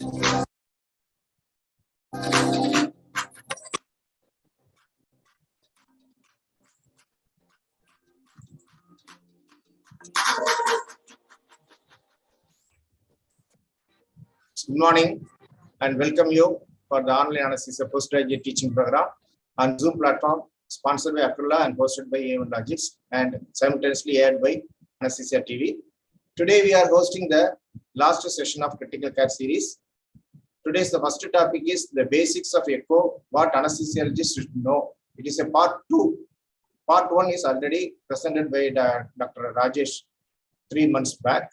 Good morning and welcome you for the online anesthesia postgraduate teaching program on Zoom platform sponsored by Aquila and hosted by J.EDWARD and simultaneously aired by Anaesthesia TV. Today we are hosting the last session of critical care series. Today's the first topic is the basics of echo, what anesthesiologists should know. It is a part 2. Part 1 is already presented by Dr. Raajesh 3 months back.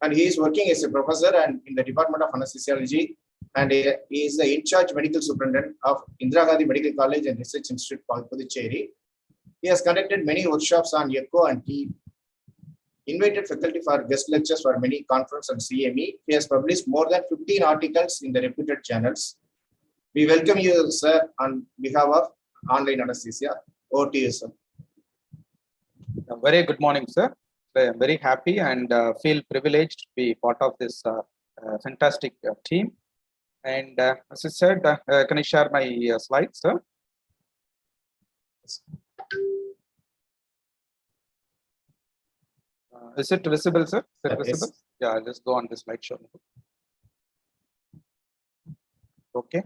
And he is working as a professor and in the Department of Anaesthesiology, and he is the in-charge medical superintendent of Indira Gandhi Medical College and Research Institute called Puducherry. He has conducted many workshops on echo and he invited faculty for guest lectures for many conferences and CME. He has published more than 15 articles in the reputed journals. We welcome you, sir, on behalf of Online Anesthesia. Over to you, sir. Very good morning, sir. I'm very happy and feel privileged to be part of this fantastic team. And as I said, can I share my slides, sir? Is it visible, sir? Is it visible? Yes. Yeah, I'll just go on this slideshow. Okay.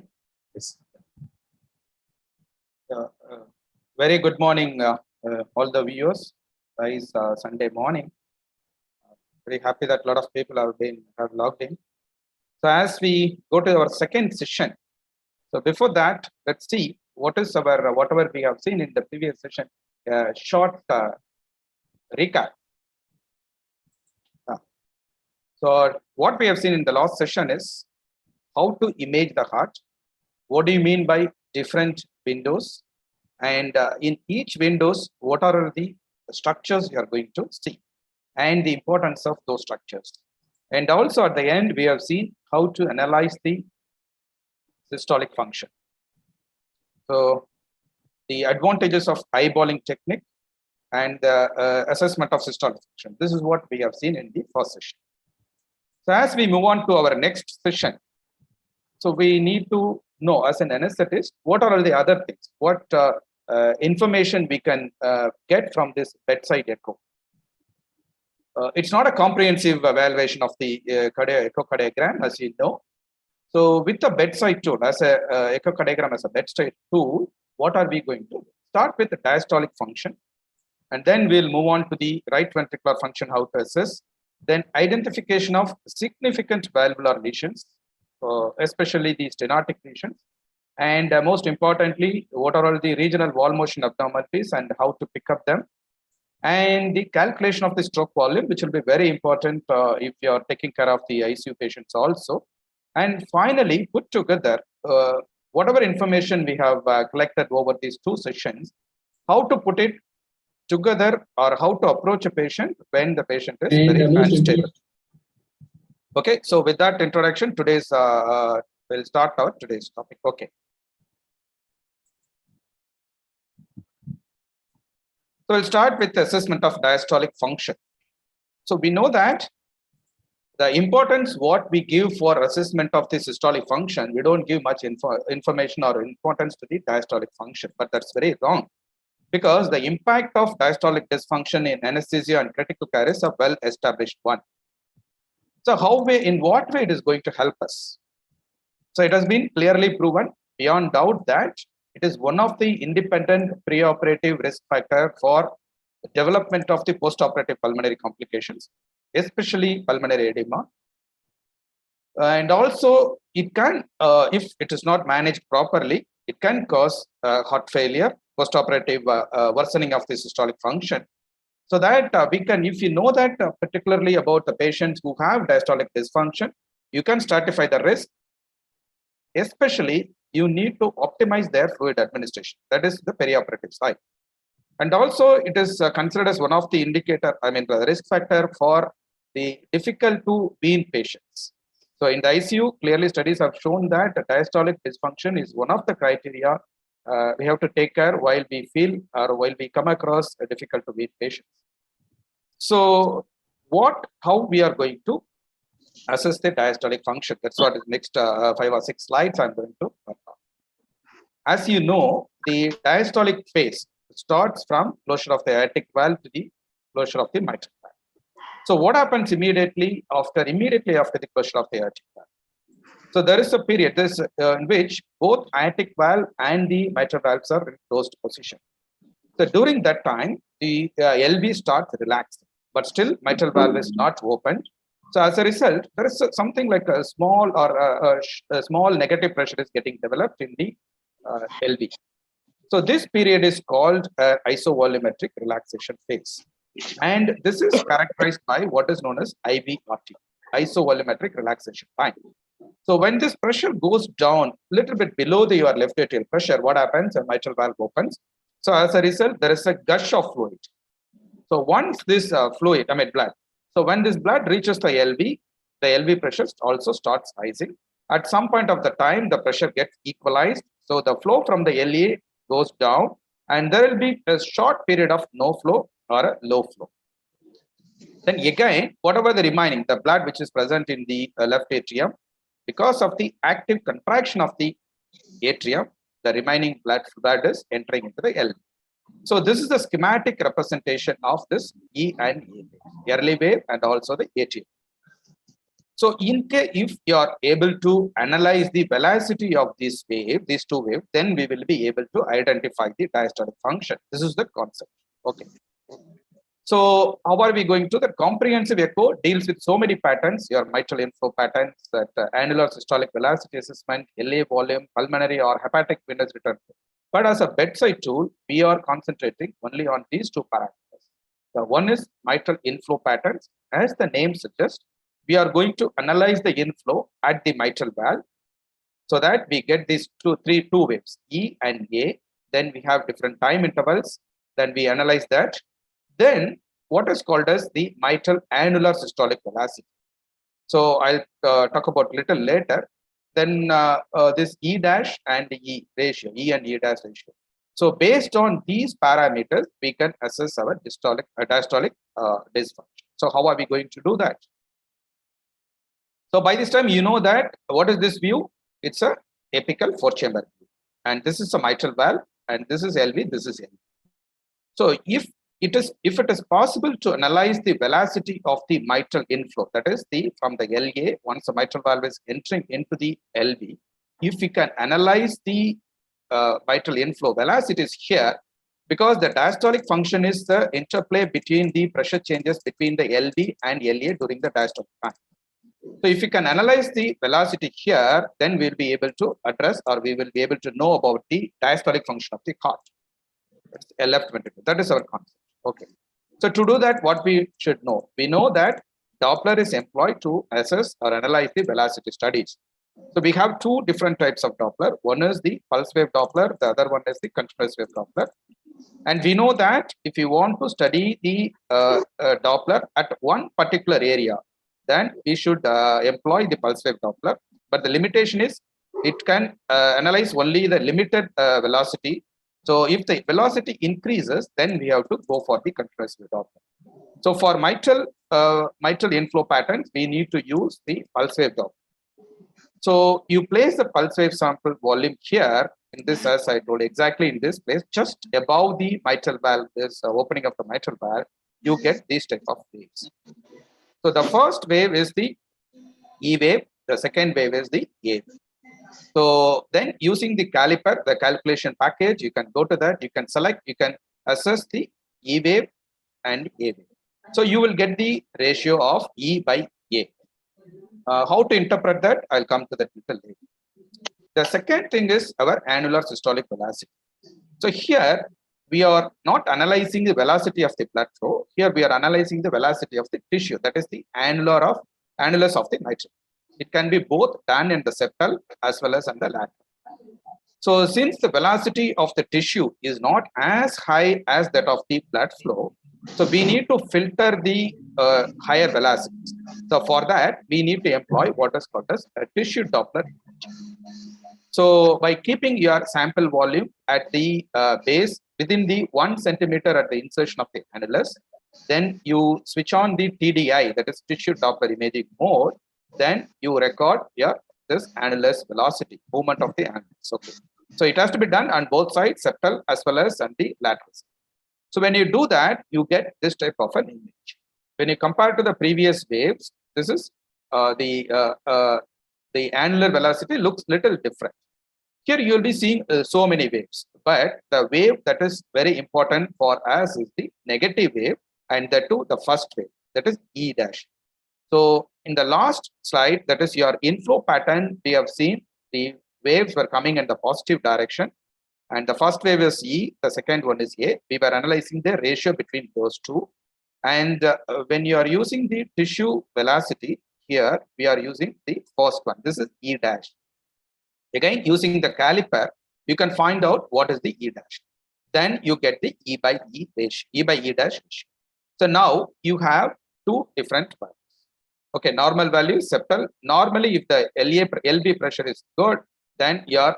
Yes. Very good morning, all the viewers. It's Sunday morning. Very happy that a lot of people have logged in. So as we go to our second session, so before that, let's see what is our whatever we have seen in the previous session. Short recap. So what we have seen in the last session is how to image the heart. What do you mean by different windows? And in each windows, what are the structures you are going to see and the importance of those structures. And also at the end, we have seen how to analyze the systolic function. So the advantages of eyeballing technique and the assessment of systolic function. This is what we have seen in the first session. So as we move on to our next session, so we need to know as an anesthetist, what are all the other things? What information we can get from this bedside echo. It's not a comprehensive evaluation of the echocardiogram, as you know. So with the bedside tool, as a echocardiogram as a bedside tool, what are we going to do? Start with the diastolic function, and then we'll move on to the right ventricular function, how to assess. Then identification of significant valvular lesions, especially the stenotic lesions. And most importantly, what are all the regional wall motion abnormalities and how to pick up them. And the calculation of the stroke volume, which will be very important if you are taking care of the ICU patients also. And finally, put together whatever information we have collected over these 2 sessions, how to put it together or how to approach a patient when the patient is very unstable. Okay, so with that introduction, today's we'll start our today's topic. Okay. So we'll start with the assessment of diastolic function. So we know that the importance what we give for assessment of the systolic function, we don't give much information or importance to the diastolic function, but that's very wrong, because the impact of diastolic dysfunction in anesthesia and critical care is a well-established one. So in what way it is going to help us? So it has been clearly proven beyond doubt that it is one of the independent preoperative risk factor for the development of the postoperative pulmonary complications, especially pulmonary edema. And also it can, if it is not managed properly, it can cause heart failure, postoperative worsening of the systolic function. So that we can, if you know that particularly about the patients who have diastolic dysfunction, you can stratify the risk. Especially, you need to optimize their fluid administration. That is the perioperative side. And also, it is considered as one of the indicator, the risk factor for the difficult to wean patients. So in the ICU, clearly studies have shown that diastolic dysfunction is one of the criteria we have to take care while we feel or while we come across a difficult to wean patients. So how we are going to assess the diastolic function. That's what is next 5 or 6 slides I'm going to work on. As you know, the diastolic phase starts from closure of the aortic valve to the closure of the mitral valve. So what happens immediately after the closure of the aortic valve? So there is a period in which both aortic valve and the mitral valves are in closed position. So during that time, the LV starts relaxing, but still mitral valve is not opened. So as a result, there is something like a small or a small negative pressure is getting developed in the LV. So this period is called isovolumetric relaxation phase. And this is characterized by what is known as IVRT, isovolumetric relaxation time. So when this pressure goes down a little bit below your left atrial pressure, what happens? The mitral valve opens. So as a result, there is a gush of fluid. So once this blood. So when this blood reaches the LV pressure also starts rising. At some point of the time, the pressure gets equalized. So the flow from the LA goes down, and there will be a short period of no flow or a low flow. Then again, whatever the remaining, the blood which is present in the left atrium, because of the active contraction of the atrium, the remaining blood is entering into the LV. So this is the schematic representation of this E and A wave, early wave and also the atrium. So in case if you are able to analyze the velocity of this wave, these two waves, then we will be able to identify the diastolic function. This is the concept. Okay. So how are we going to? The comprehensive echo deals with so many patterns, your mitral inflow patterns, that annular systolic velocity assessment, LA volume, pulmonary or hepatic venous return. But as a bedside tool, we are concentrating only on these two parameters. The one is mitral inflow patterns. As the name suggests, we are going to analyze the inflow at the mitral valve so that we get these two waves, E and A. Then we have different time intervals. Then we analyze that. Then what is called as the mitral annular systolic velocity. So I'll talk about little later. Then this E dash and E ratio, E and E dash ratio. So based on these parameters, we can assess our diastolic dysfunction. So how are we going to do that? So by this time, you know that what is this view? It's a apical 4-chamber view. And this is a mitral valve, and this is LV, this is LV. So if it is possible to analyze the velocity of the mitral inflow, that is from the LA, once the mitral valve is entering into the LV, if we can analyze the mitral inflow velocities here, because the diastolic function is the interplay between the pressure changes between the LV and LA during the diastolic time. So if we can analyze the velocity here, then we'll be able to address, or we will be able to know about the diastolic function of the heart. That's the left ventricle. That is our concept. Okay. So to do that, what we should know? We know that Doppler is employed to assess or analyze the velocity studies. So we have two different types of Doppler. One is the pulse wave Doppler. The other one is the continuous wave Doppler. And we know that if you want to study the Doppler at one particular area, then we should employ the pulse wave Doppler. But the limitation is it can analyze only the limited velocity. So if the velocity increases, then we have to go for the continuous wave Doppler. So for mitral inflow patterns, we need to use the pulse wave Doppler. So you place the pulse wave sample volume here in this, as I told, exactly in this place, just above the mitral valve, this opening of the mitral valve, you get these type of waves. So the first wave is the E wave, the second wave is the A wave. So then using the caliper, the calculation package, you can go to that, you can select, you can assess the E wave and A wave. So you will get the ratio of E by A. How to interpret that? I'll come to that little later. The second thing is our annular systolic velocity. So here we are not analyzing the velocity of the blood flow. Here we are analyzing the velocity of the tissue. That is the annulus of the mitral. It can be both done in the septal as well as in the lateral. So since the velocity of the tissue is not as high as that of the blood flow, so we need to filter the higher velocities. So for that, we need to employ what is called as a tissue Doppler imaging. So by keeping your sample volume at the base within the 1 centimeter at the insertion of the annulus, then you switch on the TDI, that is tissue Doppler imaging mode. then you record your this annulus velocity, movement of the annulus. Okay. So it has to be done on both sides, septal as well as on the lateral side. So when you do that, you get this type of an image. When you compare to the previous waves, this is the annular velocity looks little different. Here you will be seeing so many waves, but the wave that is very important for us is the negative wave, and that too the first wave, that is E dash. So in the last slide, that is your inflow pattern, we have seen the waves were coming in the positive direction, and the first wave is E, the second one is A. We were analyzing the ratio between those two. And when you are using the tissue velocity, here we are using the first one. This is E dash. Again, using the caliper, you can find out what is the E dash. Then you get the E by E ratio, E by E dash ratio. So now you have two different values. Okay, normal value, septal. Normally, if the LB pressure is good, then your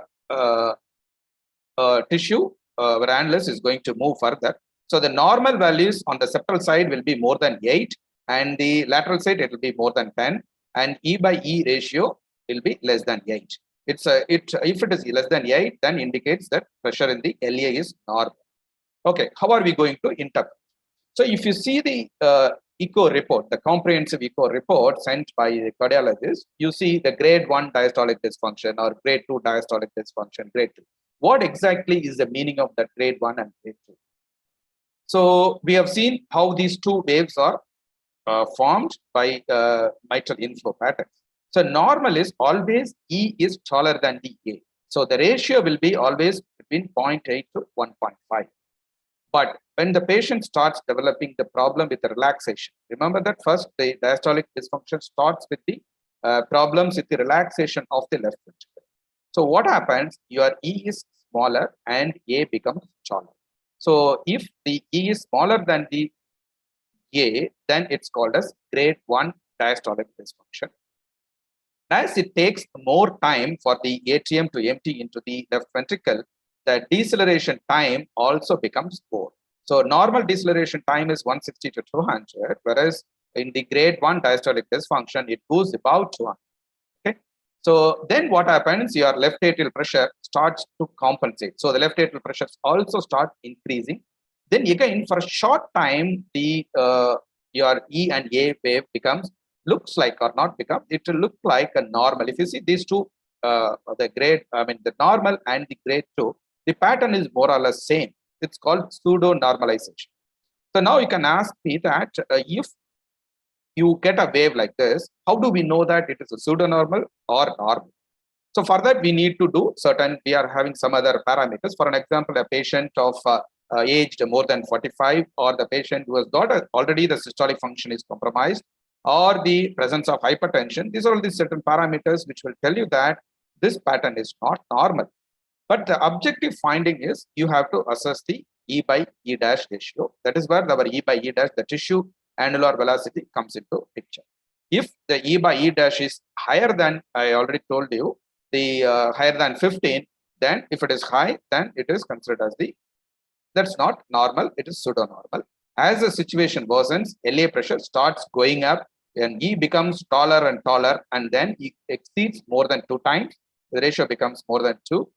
tissue annulus is going to move further. So the normal values on the septal side will be more than 8, and the lateral side it will be more than 10, and E by E ratio will be less than 8. If it is less than 8, then indicates that pressure in the LA is normal. Okay, how are we going to interpret? So if you see the echo report, the comprehensive echo report sent by the cardiologist, you see the grade 1 diastolic dysfunction or grade 2 diastolic dysfunction, grade 2. What exactly is the meaning of that grade 1 and grade 2? So we have seen how these two waves are formed by mitral inflow patterns. So normal is always E is taller than the A. So the ratio will be always between 0.8 to 1.5. But when the patient starts developing the problem with the relaxation, remember that first the diastolic dysfunction starts with the problems with the relaxation of the left ventricle. So what happens? Your E is smaller and A becomes taller. So if the E is smaller than the A, then it's called as grade 1 diastolic dysfunction. As it takes more time for the atrium to empty into the left ventricle, the deceleration time also becomes more. So normal deceleration time is 160 to 200, whereas in the grade 1 diastolic dysfunction, it goes about 200. Okay. So then what happens? Your left atrial pressure starts to compensate. So the left atrial pressures also start increasing. Then again, for a short time, the your E and A wave looks like or not become, it will look like a normal. If you see these two, the normal and the grade 2, the pattern is more or less same. It's called pseudo normalization. So now you can ask me that if you get a wave like this, how do we know that it is a pseudo normal or normal? So for that, we need to do we are having some other parameters. For an example, a patient of aged more than 45, or the patient who has got already the systolic function is compromised, or the presence of hypertension. These are all the certain parameters which will tell you that this pattern is not normal. But the objective finding is you have to assess the E by E dash ratio. That is where our E by E dash, the tissue annular velocity, comes into picture. If the E by E dash is higher than, I already told you, the higher than 15, then if it is high, then it is considered as that's not normal, it is pseudo-normal. As the situation worsens, LA pressure starts going up and E becomes taller and taller, and then E exceeds more than 2 times. The ratio becomes more than 2.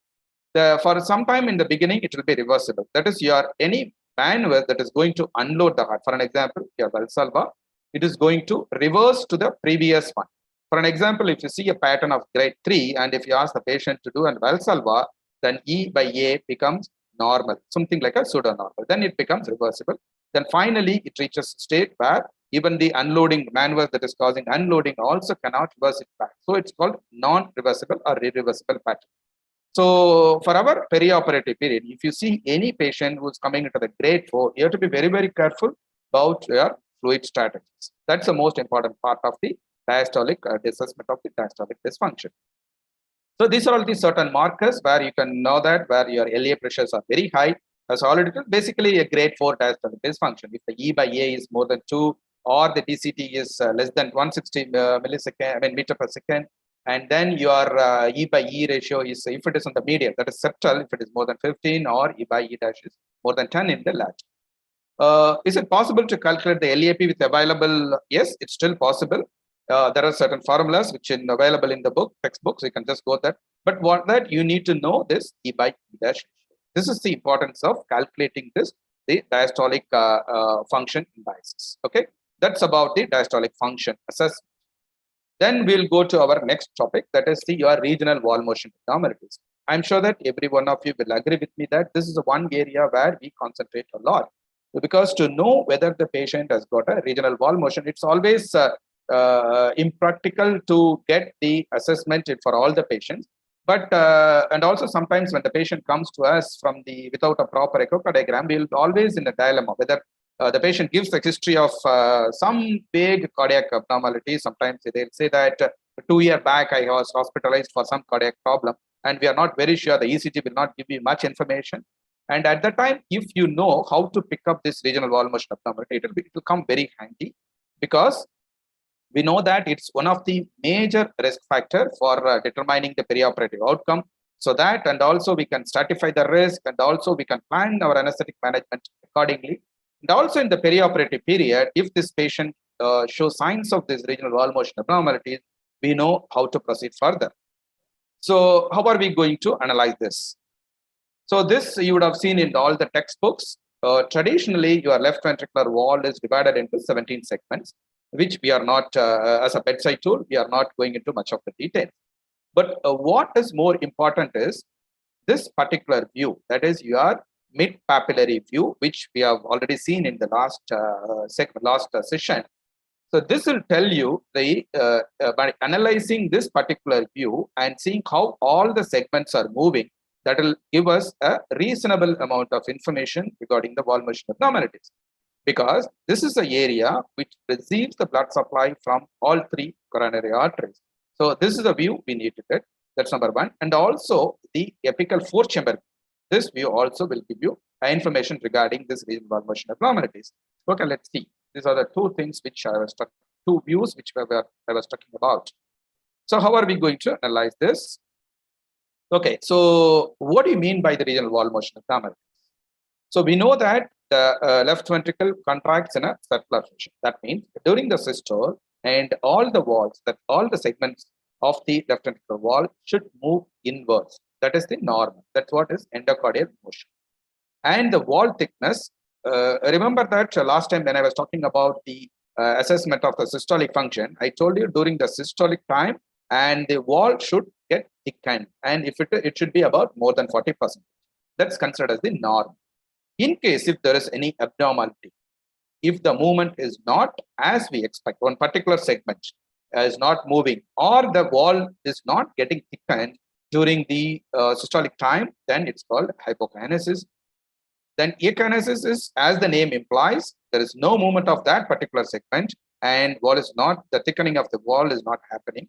For some time in the beginning, it will be reversible. That is, any maneuver that is going to unload the heart. For an example, your Valsalva, it is going to reverse to the previous one. For an example, if you see a pattern of grade 3, and if you ask the patient to do a Valsalva, then E by A becomes normal, something like a pseudo-normal. Then it becomes reversible. Then finally, it reaches a state where even the unloading maneuvers that is causing unloading also cannot reverse it back. So it's called non-reversible or irreversible pattern. So for our perioperative period, if you see any patient who is coming into the grade 4, you have to be very, very careful about your fluid strategies. That's the most important part of the diastolic assessment of the diastolic dysfunction. So these are all the certain markers where you can know that where your LA pressures are very high. As already told, basically a grade 4 diastolic dysfunction. If the E by A is more than 2, or the DCT is less than 160 meter per second, and then your E by E ratio is, if it is on the median, that is septal, if it is more than 15, or E by E dash is more than 10 in the lateral. Is it possible to calculate the LAP with available? Yes, it's still possible. There are certain formulas which are available in the textbooks. You can just go there. But what that you need to know this E by E dash. This is the importance of calculating this, the diastolic function indices. Okay, that's about the diastolic function assessment. Then we'll go to our next topic, that is your regional wall motion abnormalities. I'm sure that every one of you will agree with me that this is the one area where we concentrate a lot. Because to know whether the patient has got a regional wall motion, it's always impractical to get the assessment for all the patients. But and also sometimes when the patient comes to us without a proper echocardiogram, we'll always in a dilemma whether the patient gives the history of some vague cardiac abnormality. Sometimes they'll say that 2 years back I was hospitalized for some cardiac problem, and we are not very sure. The ECG will not give you much information. And at that time, if you know how to pick up this regional wall motion abnormality, it will come very handy, because we know that it's one of the major risk factor for determining the perioperative outcome. So that, and also we can stratify the risk, and also we can plan our anesthetic management accordingly. And also in the perioperative period, if this patient shows signs of this regional wall motion abnormalities, we know how to proceed further. So how are we going to analyze this? So this you would have seen in all the textbooks. Traditionally, your left ventricular wall is divided into 17 segments, which we are not, as a bedside tool, we are not going into much of the detail. But what is more important is this particular view, that is your mid-papillary view, which we have already seen in the last session. So this will tell you by analyzing this particular view and seeing how all the segments are moving, that will give us a reasonable amount of information regarding the wall motion abnormalities. Because this is the area which receives the blood supply from all 3 coronary arteries. So this is the view we need to get. That's number 1. And also the apical 4-chamber. This view also will give you information regarding this regional wall motion abnormalities. Okay, let's see. These are the 2 things which I was talking, 2 views which I was talking about. So how are we going to analyze this? Okay, so what do you mean by the regional wall motion abnormalities? So we know that the left ventricle contracts in a circular fashion. That means during the systole, and all the walls, that all the segments of the left ventricular wall should move inwards. That is the normal. That's what is endocardial motion. And the wall thickness, remember that last time when I was talking about the assessment of the systolic function, I told you during the systolic time, and the wall should get thickened. And if it should be about more than 40%. That's considered as the norm. In case if there is any abnormality, if the movement is not as we expect, one particular segment is not moving, or the wall is not getting thickened during the systolic time, then it's called hypokinesis. Then akinesis is, as the name implies, there is no movement of that particular segment, and wall is not, the thickening of the wall is not happening.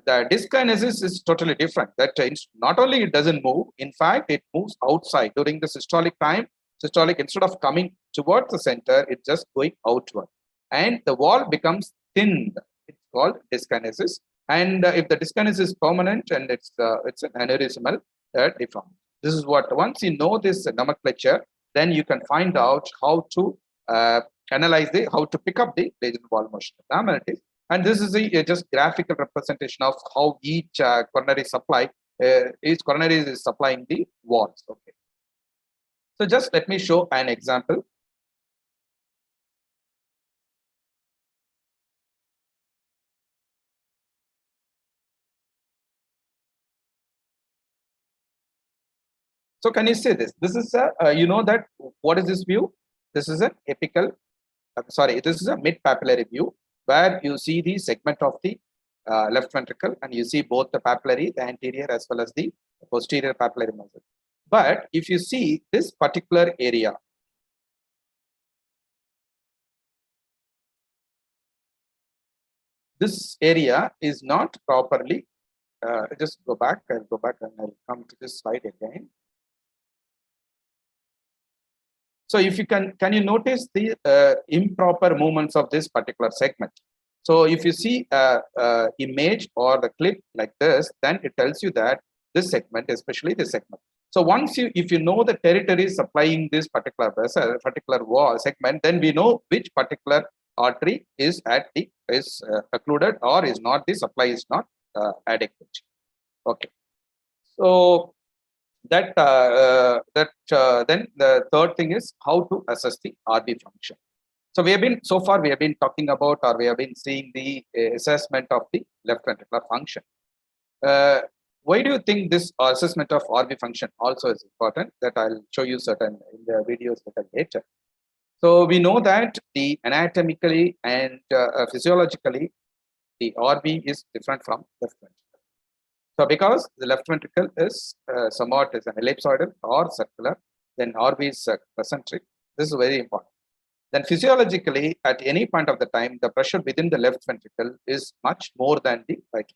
The dyskinesis is totally different. That not only it doesn't move, in fact, it moves outside during the systolic time. Systolic, instead of coming towards the center, it's just going outward, and the wall becomes thinned. It's called dyskinesis. And if the dyskinesis is permanent and it's an aneurysmal deformity. This is what, once you know this nomenclature, then you can find out how to analyze how to pick up the regional wall motion abnormalities. And this is a just graphical representation of how each coronary is supplying the walls. Okay. So just let me show an example. So can you say this? This is a, you know that, what is this view? This is an apical, this is a mid-papillary view, where you see the segment of the left ventricle, and you see both the papillary, the anterior as well as the posterior papillary muscle. But if you see this particular area, this area is not properly, just go back, I'll go back and I'll come to this slide again. So if you can you notice the improper movements of this particular segment? So if you see image or the clip like this, then it tells you that this segment, especially this segment. So once if you know the territory supplying this particular vessel, particular wall segment, then we know which particular artery is occluded or is not, the supply is not adequate. Okay. So then the third thing is how to assess the RV function. So so far we have been talking about, or we have been seeing the assessment of the left ventricular function. Why do you think this assessment of RV function also is important? That I'll show you certain in the videos later. So we know that the anatomically and physiologically, the RV is different from left ventricle. So because the left ventricle is somewhat is an ellipsoidal or circular, then RV is concentric. This is very important. Then physiologically, at any point of the time, the pressure within the left ventricle is much more than the right.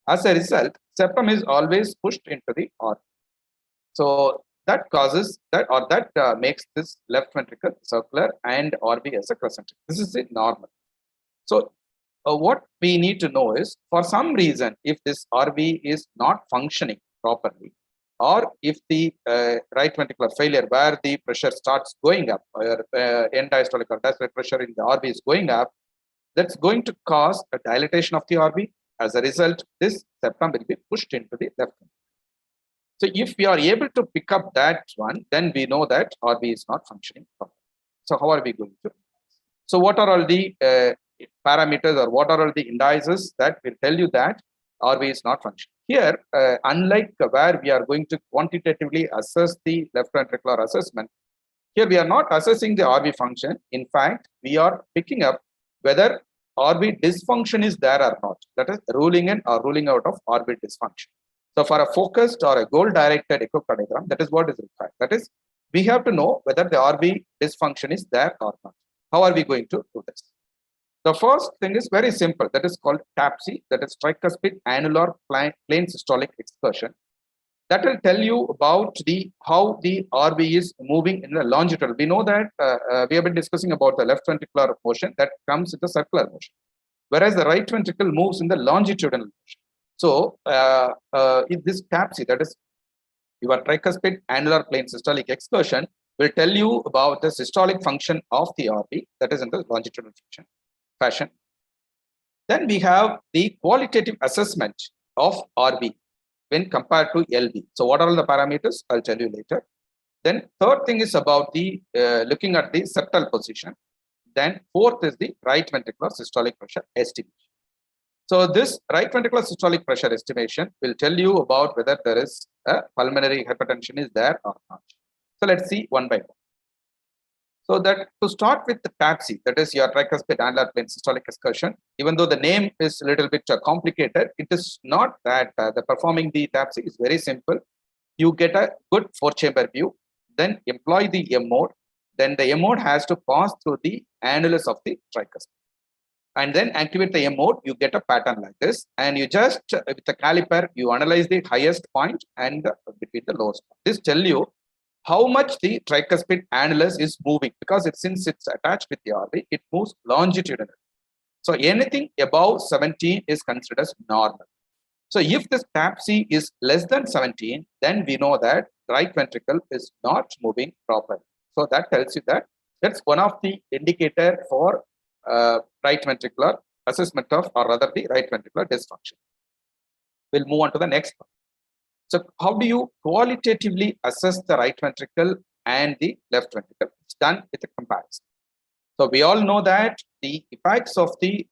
As a result, septum is always pushed into the RV. So that causes that, or that makes this left ventricle circular and RV as a concentric. This is the normal. So what we need to know is, for some reason, if this RV is not functioning properly, or if the right ventricular failure where the pressure starts going up, or end diastolic or diastolic pressure in the RV is going up, that's going to cause a dilatation of the RV. As a result, this septum will be pushed into the left ventricle. So if we are able to pick up that one, then we know that RV is not functioning properly. So how are we going to? So what are all the parameters, or what are all the indices that will tell you that RV is not functioning? Here, unlike where we are going to quantitatively assess the left ventricular assessment, here we are not assessing the RV function. In fact, we are picking up whether RV dysfunction is there or not. That is ruling in or ruling out of RV dysfunction. So for a focused or a goal-directed echocardiogram, that is what is required. That is, we have to know whether the RV dysfunction is there or not. How are we going to do this? The first thing is very simple. That is called TAPSE. That is tricuspid annular plane systolic excursion. That will tell you about how the RV is moving in the longitudinal. We know that we have been discussing about the left ventricular motion that comes in the circular motion, whereas the right ventricle moves in the longitudinal motion. So if this TAPSE, that is your tricuspid annular plane systolic excursion, will tell you about the systolic function of the RV, that is in the longitudinal fashion. Then we have the qualitative assessment of RV when compared to LV. So what are all the parameters? I'll tell you later. Then third thing is about the looking at the septal position. Then fourth is the right ventricular systolic pressure estimation. So this right ventricular systolic pressure estimation will tell you about whether there is a pulmonary hypertension is there or not. So let's see one by one. So that to start with the TAPSE, that is your tricuspid annular plane systolic excursion, even though the name is a little bit complicated, it is not that the performing the TAPSE is very simple. You get a good 4-chamber view, then employ the M mode, then the M mode has to pass through the annulus of the tricuspid. And then activate the M mode, you get a pattern like this, and you just with the caliper, you analyze the highest point and between the lowest point. This tell you how much the tricuspid annulus is moving, because since it's attached with the RV, it moves longitudinally. So anything above 17 is considered as normal. So if this TAPSE is less than 17, then we know that right ventricle is not moving properly. So that tells you that that's one of the indicator for right ventricular assessment of, or rather the right ventricular dysfunction. We'll move on to the next one. So how do you qualitatively assess the right ventricle and the left ventricle? It's done with a comparison. So we all know that the apex of the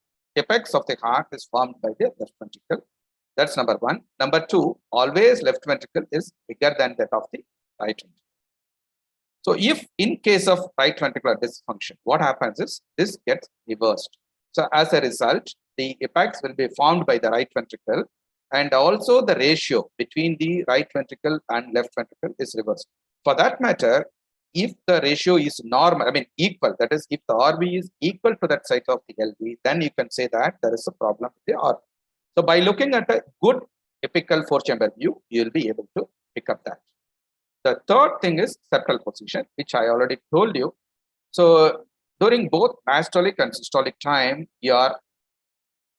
heart is formed by the left ventricle. That's number one. Number two, always left ventricle is bigger than that of the right ventricle. So if in case of right ventricular dysfunction, what happens is this gets reversed. So as a result, the apex will be formed by the right ventricle, and also the ratio between the right ventricle and left ventricle is reversed. For that matter, if the ratio is normal, equal, that is, if the RV is equal to that side of the LV, then you can say that there is a problem with the RV. So by looking at a good apical 4-chamber view, you will be able to pick up that. The third thing is septal position, which I already told you. So during both diastolic and systolic time, your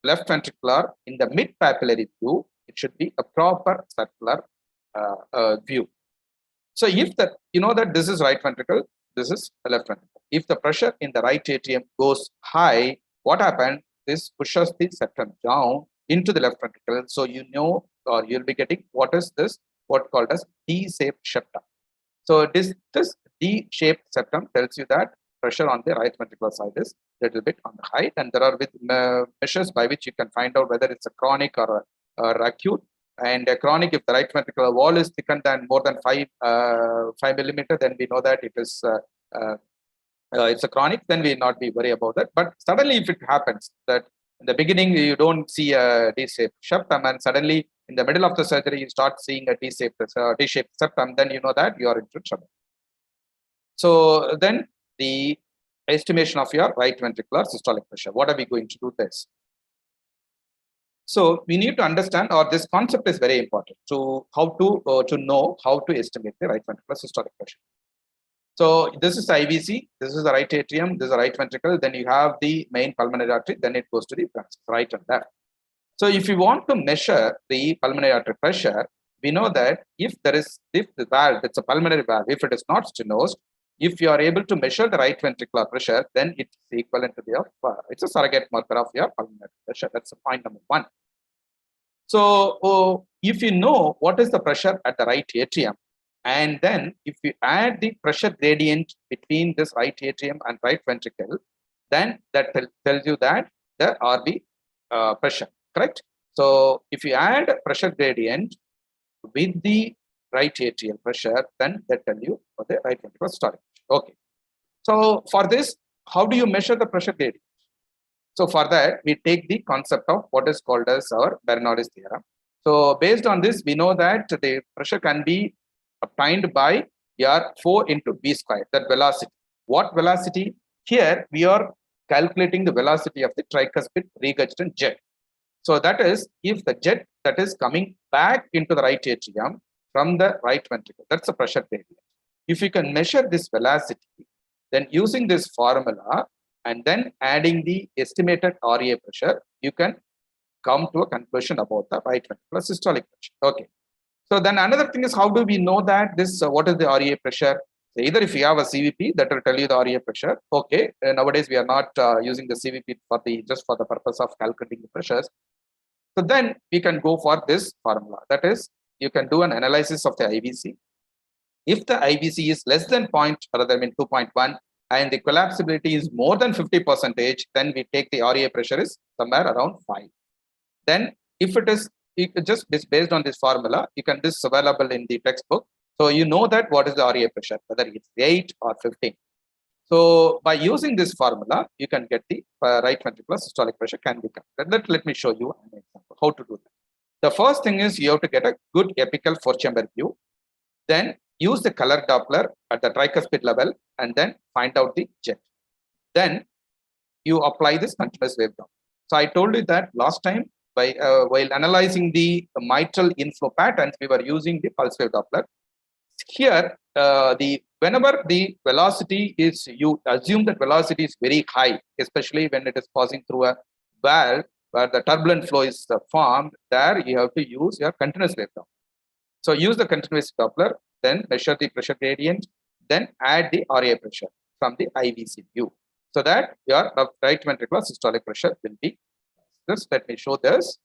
left ventricular in the mid papillary view, it should be a proper circular view. So if that, you know that this is right ventricle, this is the left ventricle. if the pressure in the right atrium goes high, what happens? This pushes the septum down into the left ventricle. So you know, or you'll be getting what is this? What called as D-shaped septum. So this D-shaped septum tells you that pressure on the right ventricular side is a little bit on the high, and there are measures by which you can find out whether it's a chronic or acute. And a chronic, if the right ventricular wall is thickened than more than 5 millimeter, then we know that it is it's a chronic. Then we not be worried about that. But suddenly, if it happens that in the beginning you don't see a D-shaped septum, and suddenly in the middle of the surgery you start seeing a D-shaped septum, then you know that you are into trouble. So then the estimation of your right ventricular systolic pressure. What are we going to do this? So we need to understand, or this concept is very important to how to know how to estimate the right ventricular systolic pressure. So this is IVC, this is the right atrium, this is the right ventricle, then you have the main pulmonary artery, then it goes to the right and left. So if you want to measure the pulmonary artery pressure, we know that if the valve, it's a pulmonary valve, if it is not stenosed, if you are able to measure the right ventricular pressure, then it's equivalent to the it's a surrogate marker of your pulmonary pressure. That's point number one. So if you know what is the pressure at the right atrium, and then if you add the pressure gradient between this right atrium and right ventricle, then that tells you that the RV pressure, correct? So if you add pressure gradient with the right atrial pressure, then that tells you for the right ventricular systolic pressure. Okay. So for this, how do you measure the pressure gradient? So for that, we take the concept of what is called as our Bernoulli's theorem. So based on this, we know that the pressure can be obtained by your 4 into v squared, that velocity. What velocity? Here we are calculating the velocity of the tricuspid regurgitant jet. So that is, if the jet that is coming back into the right atrium from the right ventricle, that's a pressure gradient. If you can measure this velocity, then using this formula and then adding the estimated RA pressure, you can come to a conclusion about the right ventricular systolic pressure. Okay. So then another thing is, how do we know that this, what is the RA pressure? So either if you have a CVP, that will tell you the RA pressure. Okay. Nowadays we are not using the CVP for just for the purpose of calculating the pressures. So then we can go for this formula. That is, you can do an analysis of the IVC. If the IVC is less than 2.1 and the collapsibility is more than 50%, then we take the RA pressure is somewhere around 5. Then if it is just based on this formula, this is available in the textbook. So you know that what is the RA pressure, whether it's 8 or 15. So by using this formula, you can get the right ventricular systolic pressure can be calculated. Let me show you an example how to do that. The first thing is you have to get a good apical 4-chamber view. Then use the color Doppler at the tricuspid level and then find out the jet. Then you apply this continuous waveform. So I told you that last time while analyzing the mitral inflow patterns, we were using the pulse wave Doppler. Here, whenever the velocity is, you assume that velocity is very high, especially when it is passing through a valve where the turbulent flow is formed. There you have to use your continuous waveform. So use the continuous Doppler, then measure the pressure gradient, then add the RA pressure from the IVC view, so that your right ventricular systolic pressure will be this. Let me show this.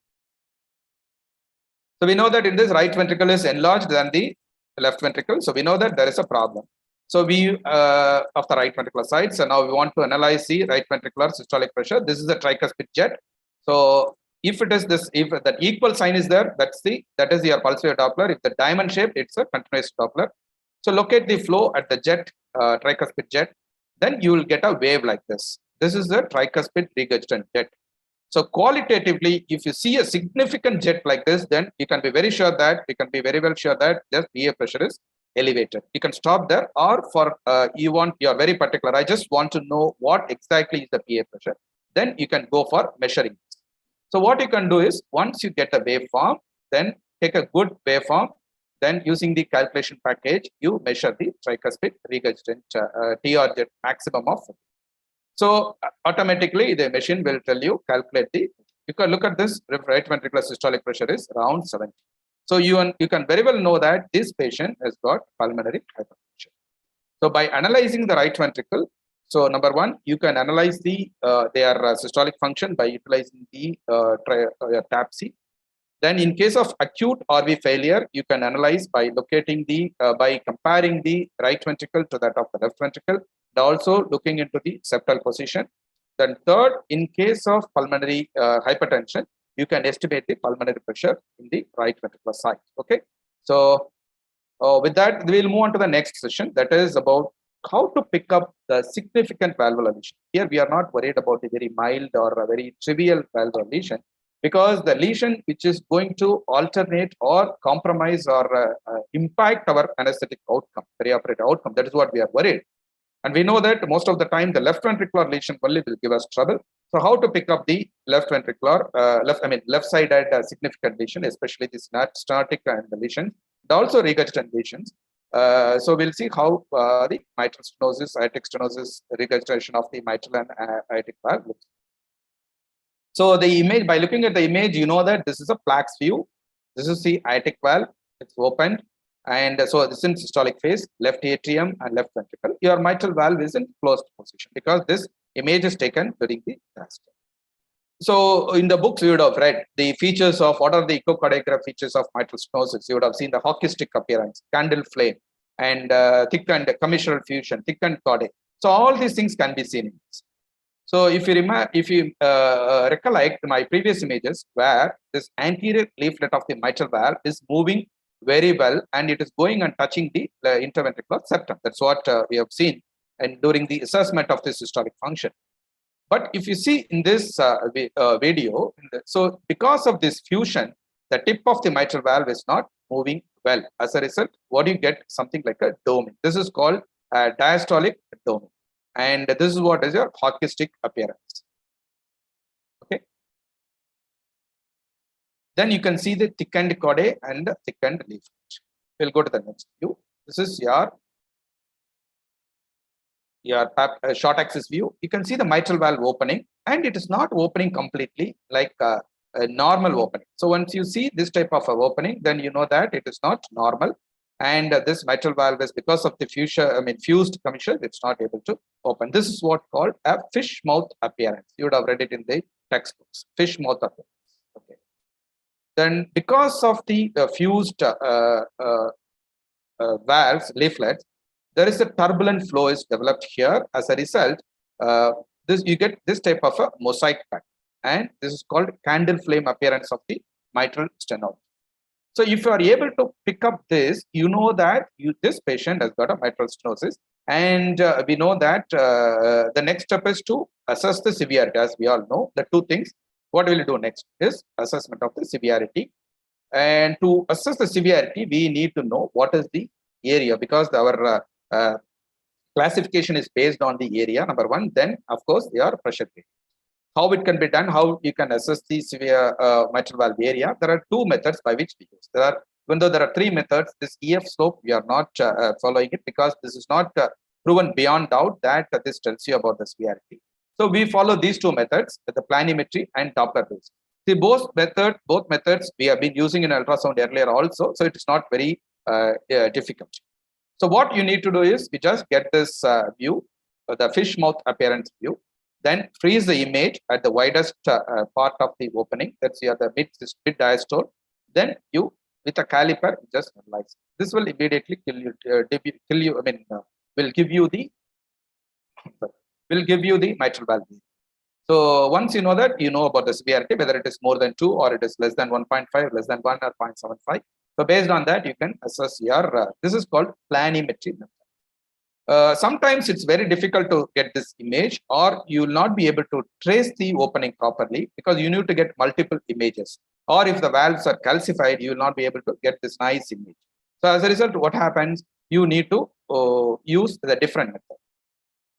So we know that in this right ventricle is enlarged than the left ventricle. So we know that there is a problem. So we of the right ventricular side. So now we want to analyze the right ventricular systolic pressure. This is the tricuspid jet. So if it is this, if that equal sign is there, that is your pulse wave Doppler. If the diamond shape, it's a continuous Doppler. So locate the flow at the jet, tricuspid jet. Then you will get a wave like this. This is the tricuspid regurgitant jet. So qualitatively, if you see a significant jet like this, then you can be very sure that very well sure that the PA pressure is elevated. You can stop there, or for you are very particular. I just want to know what exactly is the PA pressure. Then you can go for measuring. So what you can do is, once you get a waveform, then take a good waveform. Then using the calculation package, you measure the tricuspid regurgitant TR jet maximum of. So automatically the machine will tell you, calculate you can look at this right ventricular systolic pressure is around 70. So you can very well know that this patient has got pulmonary hypertension. So by analyzing the right ventricle, So number one, you can analyze their systolic function by utilizing the TAPC. Then in case of acute RV failure, you can analyze by locating by comparing the right ventricle to that of the left ventricle, and also looking into the septal position. Then third, in case of pulmonary hypertension, you can estimate the pulmonary pressure in the right ventricular side. Okay. So with that, we'll move on to the next session, that is about how to pick up the significant valvular lesion. Here we are not worried about the very mild or a very trivial valvular lesion, because the lesion which is going to alternate or compromise or impact our anesthetic outcome, perioperative outcome, that is what we are worried. And we know that most of the time the left ventricular lesion only will give us trouble. So how to pick up the left ventricular, left-sided significant lesion, especially the stenotic and the lesion, and also regurgitant lesions. So we'll see how the mitral stenosis, aortic stenosis, regurgitation of the mitral and aortic valve looks. So the image, by looking at the image, you know that this is a plaques view. This is the aortic valve, it's opened. And so this is in systolic phase, left atrium and left ventricle. Your mitral valve is in closed position because this image is taken during the diastole. So in the books, you would have read the features of what are the echocardiograph features of mitral stenosis. You would have seen the hockey stick appearance, candle flame, and thickened commissural fusion, thickened chordae. So all these things can be seen in this. So if you recollect my previous images where this anterior leaflet of the mitral valve is moving very well and it is going and touching the interventricular septum. That's what we have seen and during the assessment of the systolic function. But if you see in this video, so because of this fusion, the tip of the mitral valve is not moving well. As a result, what do you get? Something like a doming. This is called diastolic doming. And this is what is your hockey stick appearance. Okay. Then you can see the thickened chordae and the thickened leaflet. We'll go to the next view. This is your short axis view. You can see the mitral valve opening, and it is not opening completely like a normal opening. So once you see this type of opening, then you know that it is not normal. And this mitral valve is because of the fused commissure, it's not able to open. This is what called a fish mouth appearance. You would have read it in the textbooks, fish mouth appearance. Okay. Then because of the fused valves, leaflets, there is a turbulent flow is developed here. As a result, you get this type of a mosaic pattern, and this is called candle flame appearance of the mitral stenosis. So if you are able to pick up this, you know that this patient has got a mitral stenosis, and we know that the next step is to assess the severity. As we all know, the two things. What will you do next is assessment of the severity, and to assess the severity, we need to know what is the area, because our classification is based on the area. Number one, then of course your pressure gradient. How it can be done, how you can assess the severe mitral valve area. There are two methods by which we use. Even though there are three methods, this EF slope, we are not following it because this is not proven beyond doubt that this tells you about the severity. So we follow these two methods, the planimetry and Doppler based. See, both methods we have been using in ultrasound earlier also, so it is not very difficult. So what you need to do is we just get this view, the fish mouth appearance view. Then freeze the image at the widest part of the opening. That's here the mid diastole. Then you, with a caliper, just analyze. This will immediately will give you the mitral valve. So once you know that, you know about the severity, whether it is more than 2 or it is less than 1.5, less than 1 or 0.75. So based on that, you can assess your. This is called planimetry method. Sometimes it's very difficult to get this image, or you will not be able to trace the opening properly because you need to get multiple images. Or if the valves are calcified, you will not be able to get this nice image. So as a result, what happens? You need to use the different method.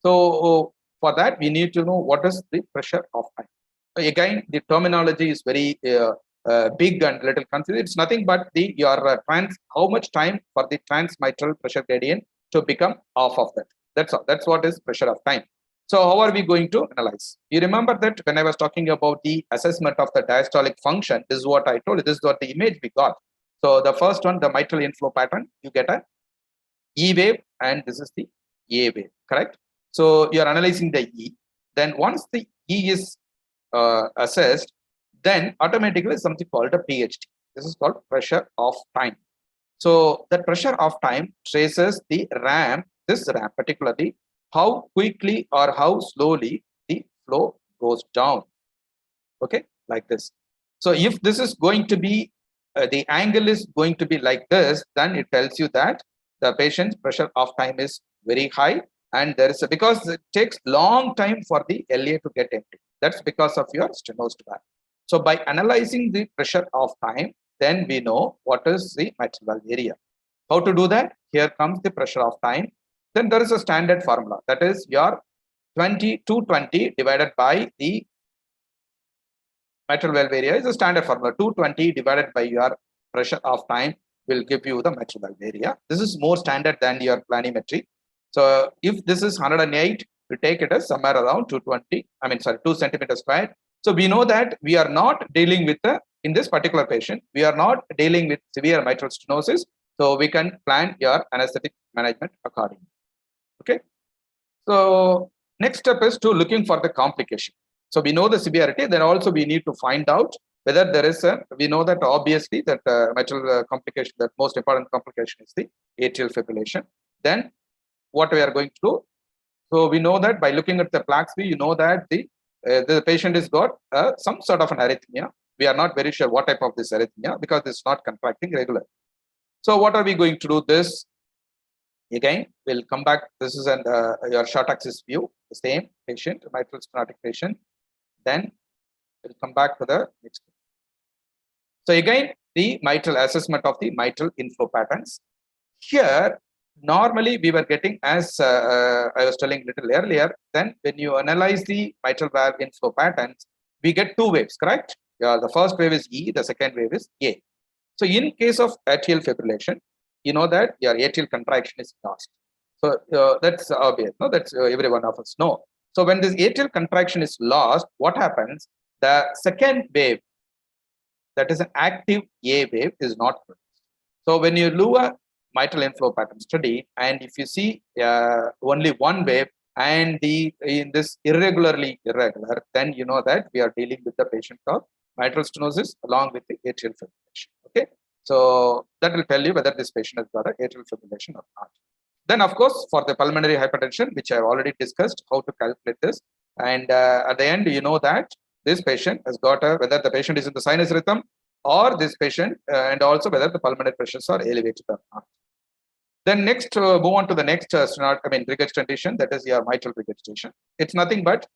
So for that, we need to know what is the pressure of time. So again, the terminology is very big and little confusing. It's nothing but how much time for the transmitral pressure gradient to become half of that. That's all. That's what is pressure of time. So how are we going to analyze? You remember that when I was talking about the assessment of the diastolic function, this is what I told you. This is what the image we got. So the first one, the mitral inflow pattern, you get a E wave, and this is the A wave, correct? So you are analyzing the E. Then once the E is assessed, then automatically something called a PHT. This is called pressure of time. So the pressure of time traces the RAM, this RAM particularly, how quickly or how slowly the flow goes down. Okay, like this. So if this is going to be, the angle is going to be like this, then it tells you that the patient's pressure of time is very high, and there is a, because it takes long time for the LA to get empty. That's because of your stenosed valve. So by analyzing the pressure of time, then we know what is the mitral valve area. How to do that? Here comes the pressure of time. Then there is a standard formula, that is your 220 divided by the mitral valve area is a standard formula. 220 divided by your pressure of time will give you the mitral valve area. This is more standard than your planimetry. So if this is 108, you take it as somewhere around 220, 2 centimeters squared. So we know that we are not dealing with in this particular patient, we are not dealing with severe mitral stenosis. So we can plan your anesthetic management accordingly. Okay. So next step is to looking for the complication. So we know the severity, then also we need to find out whether there is we know that obviously that mitral complication, that most important complication is the atrial fibrillation. Then what we are going to do? So we know that by looking at the plaques, you know that the patient has got some sort of an arrhythmia. We are not very sure what type of this arrhythmia because it's not contracting regularly. So what are we going to do this? Again, we'll come back. This is your short axis view, the same patient, mitral stenotic patient. Then we'll come back to the next. So again, the mitral assessment of the mitral inflow patterns. Here, normally we were getting, as I was telling a little earlier, then when you analyze the mitral valve inflow patterns, we get two waves, correct? The first wave is E, the second wave is A. So in case of atrial fibrillation, you know that your atrial contraction is lost. So that's obvious. No, that's every one of us know. So when this atrial contraction is lost, what happens? The second wave, that is an active A wave, is not produced. So when you do a mitral inflow pattern study, and if you see only one wave and in this irregular, then you know that we are dealing with the patient of mitral stenosis along with the atrial fibrillation. Okay, so that will tell you whether this patient has got an atrial fibrillation or not. Then, of course, for the pulmonary hypertension, which I have already discussed, how to calculate this, and at the end, you know that this patient has got whether the patient is in the sinus rhythm or this patient, and also whether the pulmonary pressures are elevated or not. Then next, move on to the next regurgitation, that is your mitral regurgitation. It's nothing but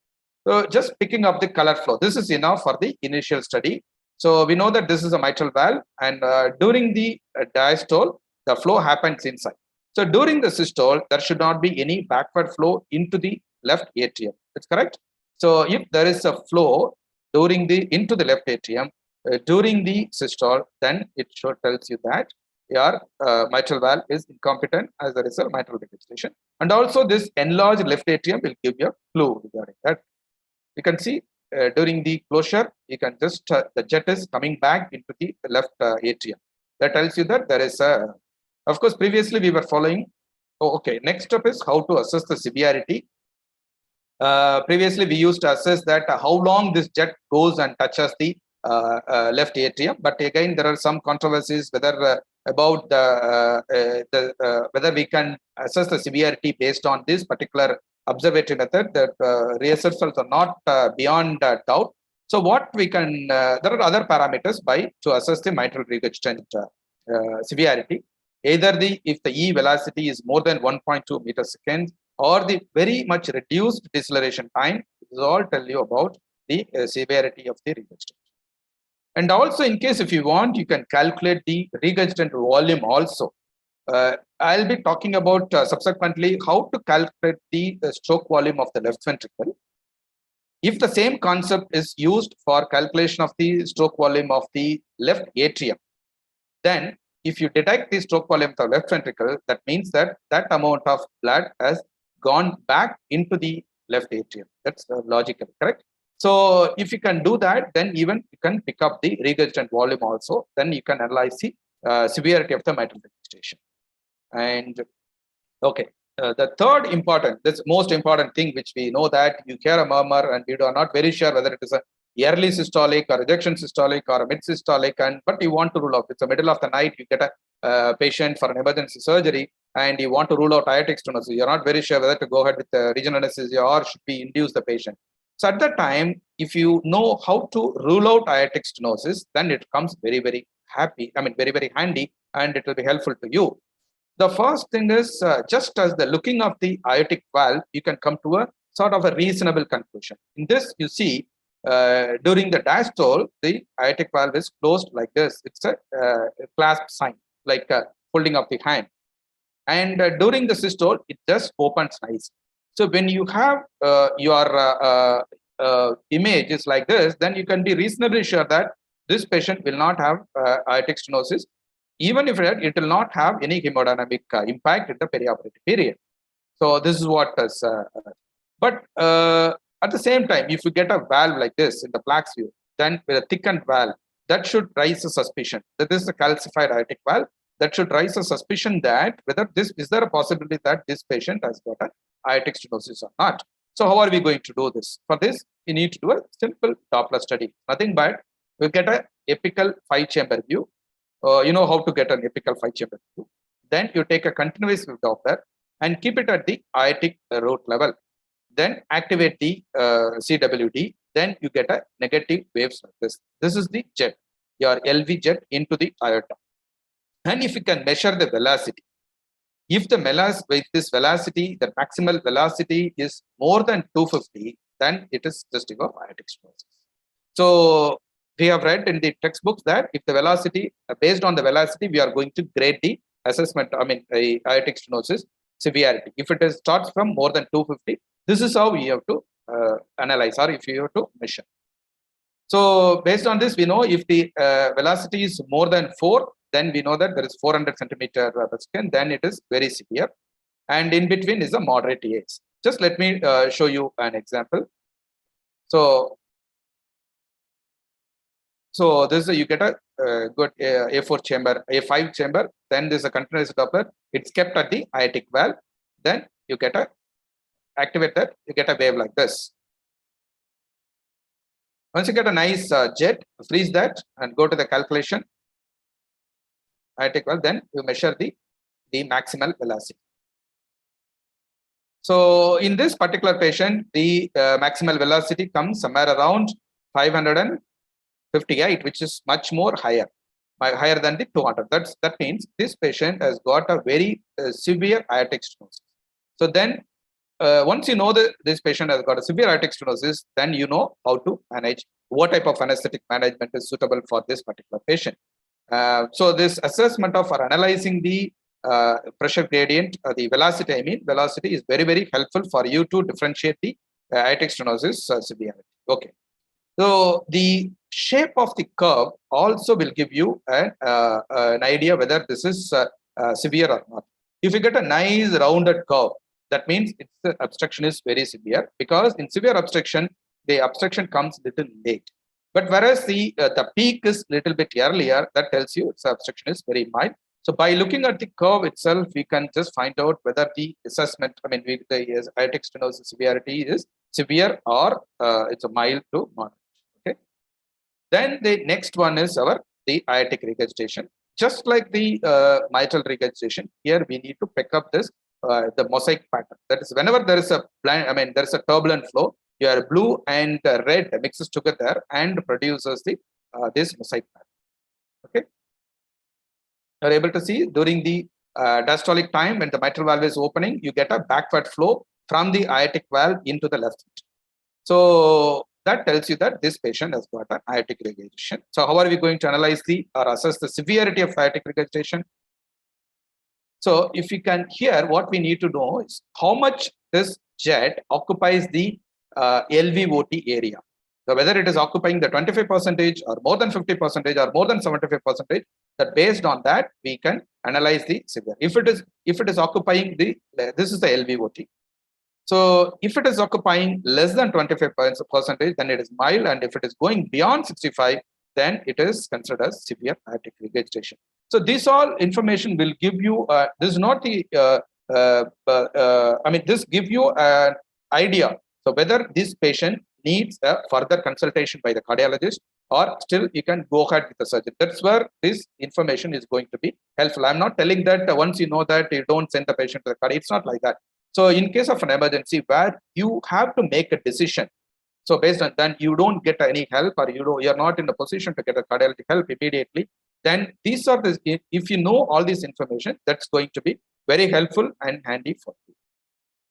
just picking up the color flow. This is enough for the initial study. So we know that this is a mitral valve, and during the diastole, the flow happens inside. So during the systole, there should not be any backward flow into the left atrium. That's correct. So if there is a flow into the left atrium during the systole, then it should tells you that your mitral valve is incompetent as there is a mitral regurgitation. And also this enlarged left atrium will give you a clue regarding that. You can see during the closure, you can just the jet is coming back into the left atrium. That tells you that there is a. Of course, previously we were following. Oh, okay. Next step is how to assess the severity. Previously, we used to assess that how long this jet goes and touches the left atrium. But again, there are some controversies whether about whether we can assess the severity based on this particular observatory method. That researchers are not beyond doubt. So what we can, there are other parameters to assess the mitral regurgitant severity. Either if the E velocity is more than 1.2 meters second, or the very much reduced deceleration time. This all tell you about the severity of the regurgitant. And also, in case if you want, you can calculate the regurgitant volume also. I'll be talking about subsequently how to calculate the stroke volume of the left ventricle. If the same concept is used for calculation of the stroke volume of the left atrium, then if you detect the stroke volume of the left ventricle, that means that amount of blood has gone back into the left atrium. That's logical, correct? So if you can do that, then even you can pick up the regurgitant volume also. Then you can analyze the severity of the mitral regurgitation. And okay, the third important, this most important thing which we know that you hear a murmur and you are not very sure whether it is a early systolic or rejection systolic or a mid systolic, and but you want to rule out. It's the middle of the night. You get a patient for an emergency surgery and you want to rule out aortic stenosis. You're not very sure whether to go ahead with regional anesthesia or should we induce the patient. So at that time, if you know how to rule out aortic stenosis, then it comes very, very very, very handy, and it will be helpful to you. The first thing is just as the looking of the aortic valve, you can come to a sort of a reasonable conclusion. In this, you see during the diastole, the aortic valve is closed like this. It's a clasp sign, like folding of the hand. And during the systole, it just opens nice. So when you have your image is like this, then you can be reasonably sure that this patient will not have aortic stenosis. Even if it will not have any hemodynamic impact in the perioperative period. So this is what is, but at the same time, if you get a valve like this in the plaques view, then with a thickened valve, that should raise a suspicion that this is a calcified aortic valve. That should raise a suspicion that whether this, is there a possibility that this patient has got an aortic stenosis or not. So how are we going to do this? For this, you need to do a simple Doppler study. Nothing but we get a apical 5-chamber view. You know how to get an apical 5-chamber view. Then you take a continuous wave Doppler and keep it at the aortic root level. Then activate the CWD. Then you get a negative waves like this. This is the jet, your LV jet into the aorta. And if you can measure the velocity, if the with this velocity, the maximal velocity is more than 250, then it is suggestive of aortic stenosis. So we have read in the textbooks that if the velocity, based on the velocity, we are going to grade the assessment, aortic stenosis severity. If it starts from more than 250, this is how we have to analyze, or if you have to measure. So based on this, we know if the velocity is more than 4, then we know that there is 400 centimeter per second, then it is very severe. And in between is a moderate AS. Just let me show you an example. So this is you get a good A4 chamber, A5 chamber, then there's a continuous Doppler. It's kept at the aortic valve. Then you get a activate that, you get a wave like this. Once you get a nice jet, freeze that and go to the calculation. Aortic valve, then you measure the maximal velocity. So in this particular patient, the maximal velocity comes somewhere around 558, which is much more higher than the 200. That means this patient has got a very severe aortic stenosis. So then once you know that this patient has got a severe aortic stenosis, then you know how to manage, what type of anesthetic management is suitable for this particular patient. So this assessment of for analyzing the pressure gradient, the velocity, velocity is very, very helpful for you to differentiate the aortic stenosis severity. Okay. So the shape of the curve also will give you an idea whether this is severe or not. If you get a nice rounded curve, that means the obstruction is very severe, because in severe obstruction, the obstruction comes little late. But whereas the peak is little bit earlier, that tells you its obstruction is very mild. So by looking at the curve itself, we can just find out whether the assessment, the aortic stenosis severity is severe or it's a mild to moderate. Okay. Then the next one is the aortic regurgitation. Just like the mitral regurgitation, here we need to pick up this the mosaic pattern. That is, whenever there is a there is a turbulent flow, your blue and red mixes together and produces the this mosaic pattern. Okay, you are able to see during the diastolic time when the mitral valve is opening, you get a backward flow from the aortic valve into the left. So that tells you that this patient has got an aortic regurgitation. So how are we going to analyze or assess the severity of aortic regurgitation? So if you can hear, what we need to know is how much this jet occupies the LVOT area. So whether it is occupying the 25% or more than 50% or more than 75%, that based on that we can analyze the severity. If it is occupying this is the LVOT. So if it is occupying less than 25%, then it is mild, and if it is going beyond 65, then it is considered as severe aortic regurgitation. So this all information will give you, this is not the I mean, this give you an idea. So whether this patient needs a further consultation by the cardiologist, or still you can go ahead with the surgery. That's where this information is going to be helpful. I'm not telling that once you know that you don't send the patient to the cardiologist. It's not like that. So in case of an emergency where you have to make a decision, so based on that you don't get any help, or you're not in a position to get a cardiology help immediately, then these are the, if you know all this information, that's going to be very helpful and handy for you.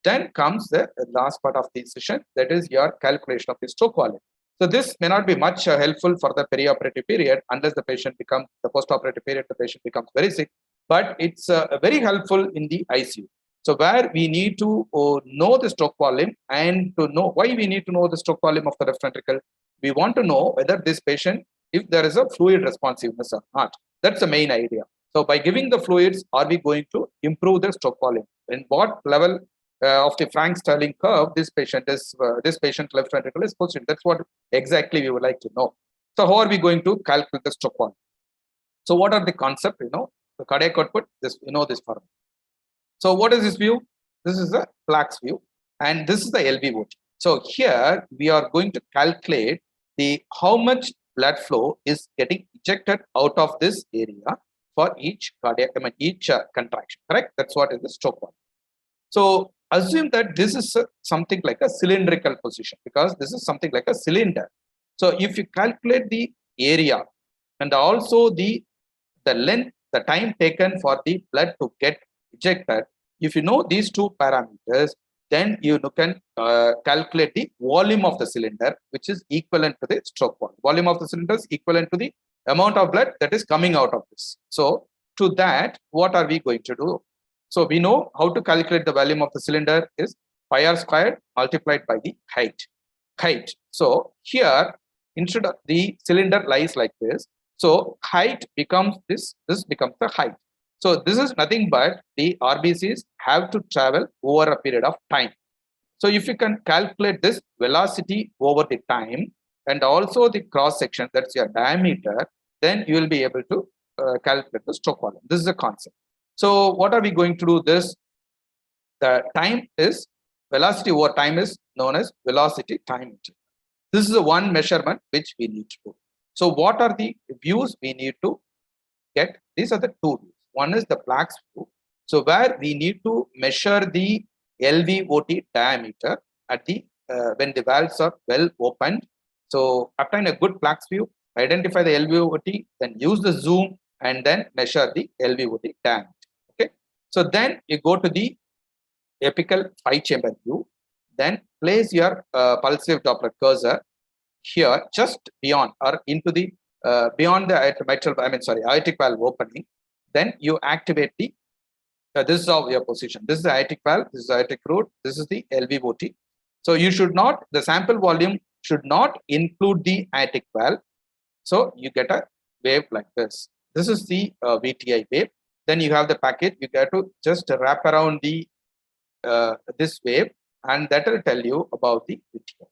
Then comes the last part of the session, that is your calculation of the stroke volume. So this may not be much helpful for the perioperative period unless the patient becomes, the postoperative period, the patient becomes very sick, but it's very helpful in the ICU. So where we need to know the stroke volume, and to know why we need to know the stroke volume of the left ventricle, we want to know whether this patient, if there is a fluid responsiveness or not. That's the main idea. So by giving the fluids, are we going to improve the stroke volume? In what level of the Frank-Starling curve this patient left ventricle is positioned? That's what exactly we would like to know. So how are we going to calculate the stroke volume? So what are the concept? The cardiac output. This this formula. So what is this view? This is the Plaque's view, and this is the LVOT. So here we are going to calculate the how much blood flow is getting ejected out of this area for each cardiac, each contraction. Correct? That's what is the stroke volume. So assume that this is something like a cylindrical position, because this is something like a cylinder. So if you calculate the area and also the length, the time taken for the blood to get ejected, if you know these two parameters, then you can calculate the volume of the cylinder, which is equivalent to the stroke volume. Volume of the cylinder is equivalent to the amount of blood that is coming out of this. So to that, what are we going to do? So we know how to calculate the volume of the cylinder is pi r squared multiplied by the height. So here, instead of the cylinder lies like this, so height becomes this becomes the height. So this is nothing but the RBCs have to travel over a period of time. So if you can calculate this velocity over the time and also the cross section, that's your diameter, then you will be able to calculate the stroke volume. This is the concept. So what are we going to do this? The time is velocity over time is known as velocity time interval. This is the one measurement which we need to do. So what are the views we need to get? These are the two views. One is the Plaque's view. So where we need to measure the LVOT diameter at the when the valves are well opened. So obtain a good Plaque's view, identify the LVOT, then use the zoom and then measure the LVOT diameter. Okay. So then you go to the apical 5-chamber view. Then place your pulse wave Doppler cursor here just beyond or into the beyond the aortic valve opening. Then you activate the this is of your position. This is the aortic valve, this is the aortic root, this is the LVOT. So you should not, the sample volume should not include the aortic valve. So you get a wave like this. This is the VTI wave. Then you have the package. You got to just wrap around the this wave, and that will tell you about the VTI.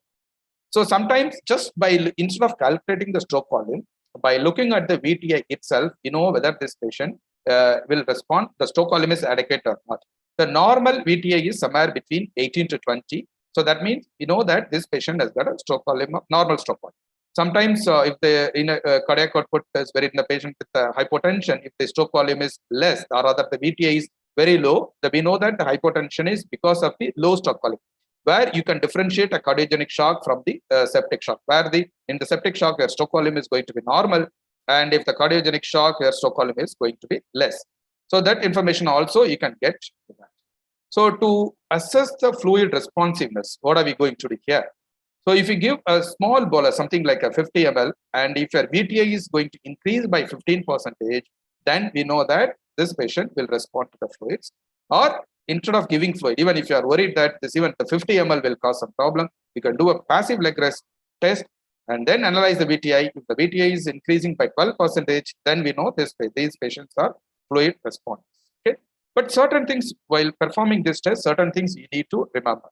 So sometimes just by instead of calculating the stroke volume, by looking at the VTI itself, you know whether this patient will respond, the stroke volume is adequate or not. The normal VTI is somewhere between 18 to 20. So that means you know that this patient has got a stroke volume, normal stroke volume. Sometimes if the cardiac output is very in the patient with hypotension, if the stroke volume is less or rather the VTI is very low, then we know that the hypotension is because of the low stroke volume. Where you can differentiate a cardiogenic shock from the septic shock, where in the septic shock your stroke volume is going to be normal, and if the cardiogenic shock your stroke volume is going to be less. So that information also you can get to that. So to assess the fluid responsiveness, what are we going to do here? So if you give a small bolus, something like a 50 ml, and if your VTI is going to increase by 15%, then we know that this patient will respond to the fluids. Or instead of giving fluid, even if you are worried that this even the 50 ml will cause some problem, you can do a passive leg rest test and then analyze the VTI. If the VTI is increasing by 12%, then we know these patients are fluid responders. Okay, but certain things while performing this test, certain things you need to remember.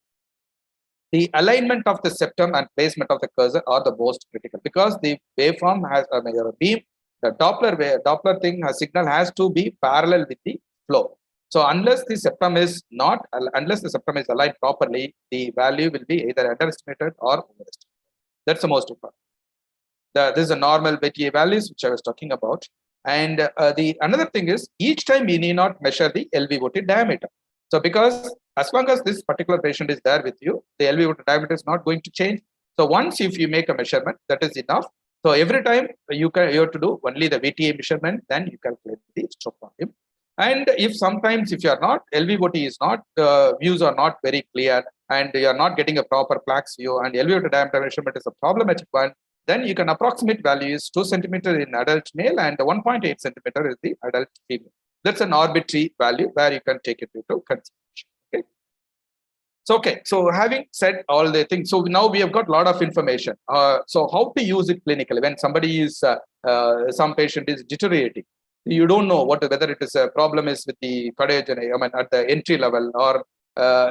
The alignment of the septum and placement of the cursor are the most critical, because the waveform has a beam. The Doppler thing, a signal has to be parallel with the flow. So unless the septum is aligned properly, the value will be either underestimated or overestimated. That's the most important. This is a normal BTA values which I was talking about. And the another thing is each time we need not measure the LVOT diameter. So because as long as this particular patient is there with you, the LVOT diameter is not going to change. So once if you make a measurement, that is enough. So every time you have to do only the VTA measurement, then you calculate the stroke volume. And if sometimes if you are not, LVOT is not, views are not very clear and you are not getting a proper plaques view and LVOT diameter measurement is a problematic one, then you can approximate value is 2 centimeter in adult male and 1.8 centimeter is the adult female. That's an arbitrary value where you can take it into consideration. Okay. So, okay. So having said all the things, so now we have got a lot of information. So how to use it clinically when somebody is, some patient is deteriorating. You don't know whether it is a problem is with the cardiogenny, I mean, at the entry level, or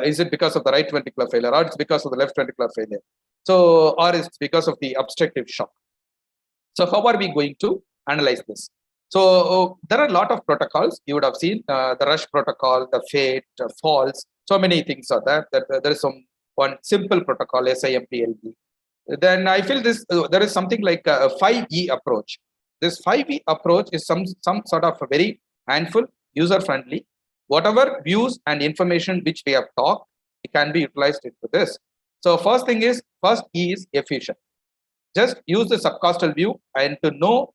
is it because of the right ventricular failure, or it's because of the left ventricular failure. So, or it's because of the obstructive shock. So how are we going to analyze this? So there are a lot of protocols. You would have seen the rush protocol, the FATE, falls. So many things are there. There is one simple protocol, SIMPLB. Then I feel this there is something like a 5E approach. This 5E approach is some sort of a very handful, user-friendly. Whatever views and information which we have talked, it can be utilized into this. So first E is effusion. Just use the subcostal view and to know,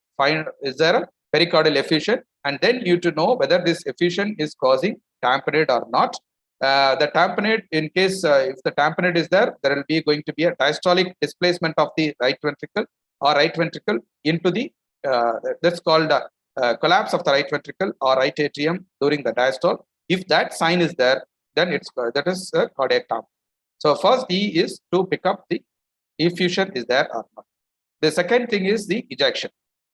is there a pericardial effusion, and then you to know whether this effusion is causing tamponade or not. The tamponade, in case if the tamponade is there, there will be going to be a diastolic displacement of the right ventricle or right ventricle into the that's called collapse of the right ventricle or right atrium during the diastole. If that sign is there, then it's that is a cardiac tamponade. So first E is to pick up the effusion is there or not. The second thing is the ejection.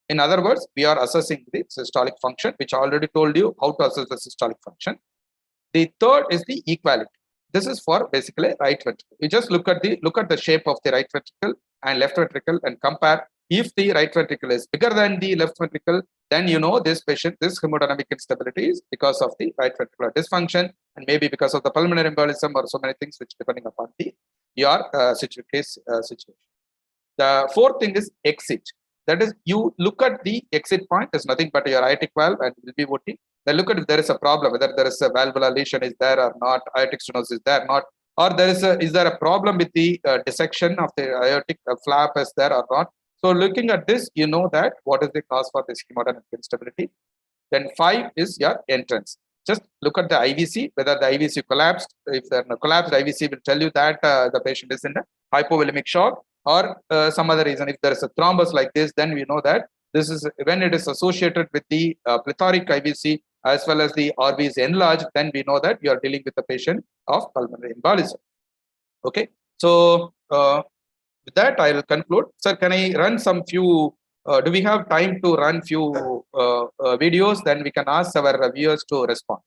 In other words, we are assessing the systolic function, which I already told you how to assess the systolic function. The third is the equality. This is for basically right ventricle. You just look at the shape of the right ventricle and left ventricle and compare. If the right ventricle is bigger than the left ventricle, then you know this patient, this hemodynamic instability is because of the right ventricular dysfunction and maybe because of the pulmonary embolism or so many things which depending upon your situation. The fourth thing is exit. That is, you look at the exit point is nothing but your aortic valve and will be voting. Then look at if there is a problem, whether there is a valvular lesion is there or not, aortic stenosis is there or not, or is there a problem with the dissection of the aortic flap is there or not. So looking at this, you know that what is the cause for this hemodynamic instability. Then 5 is your entrance. Just look at the IVC, whether the IVC collapsed. If there is no collapsed, IVC will tell you that the patient is in a hypovolemic shock or some other reason. If there is a thrombus like this, then we know that this is when it is associated with the plethoric IVC as well as the RV is enlarged, then we know that you are dealing with the patient of pulmonary embolism. Okay, so with that I will conclude. Sir, can I run some few? Do we have time to run few videos? Then we can ask our viewers to respond.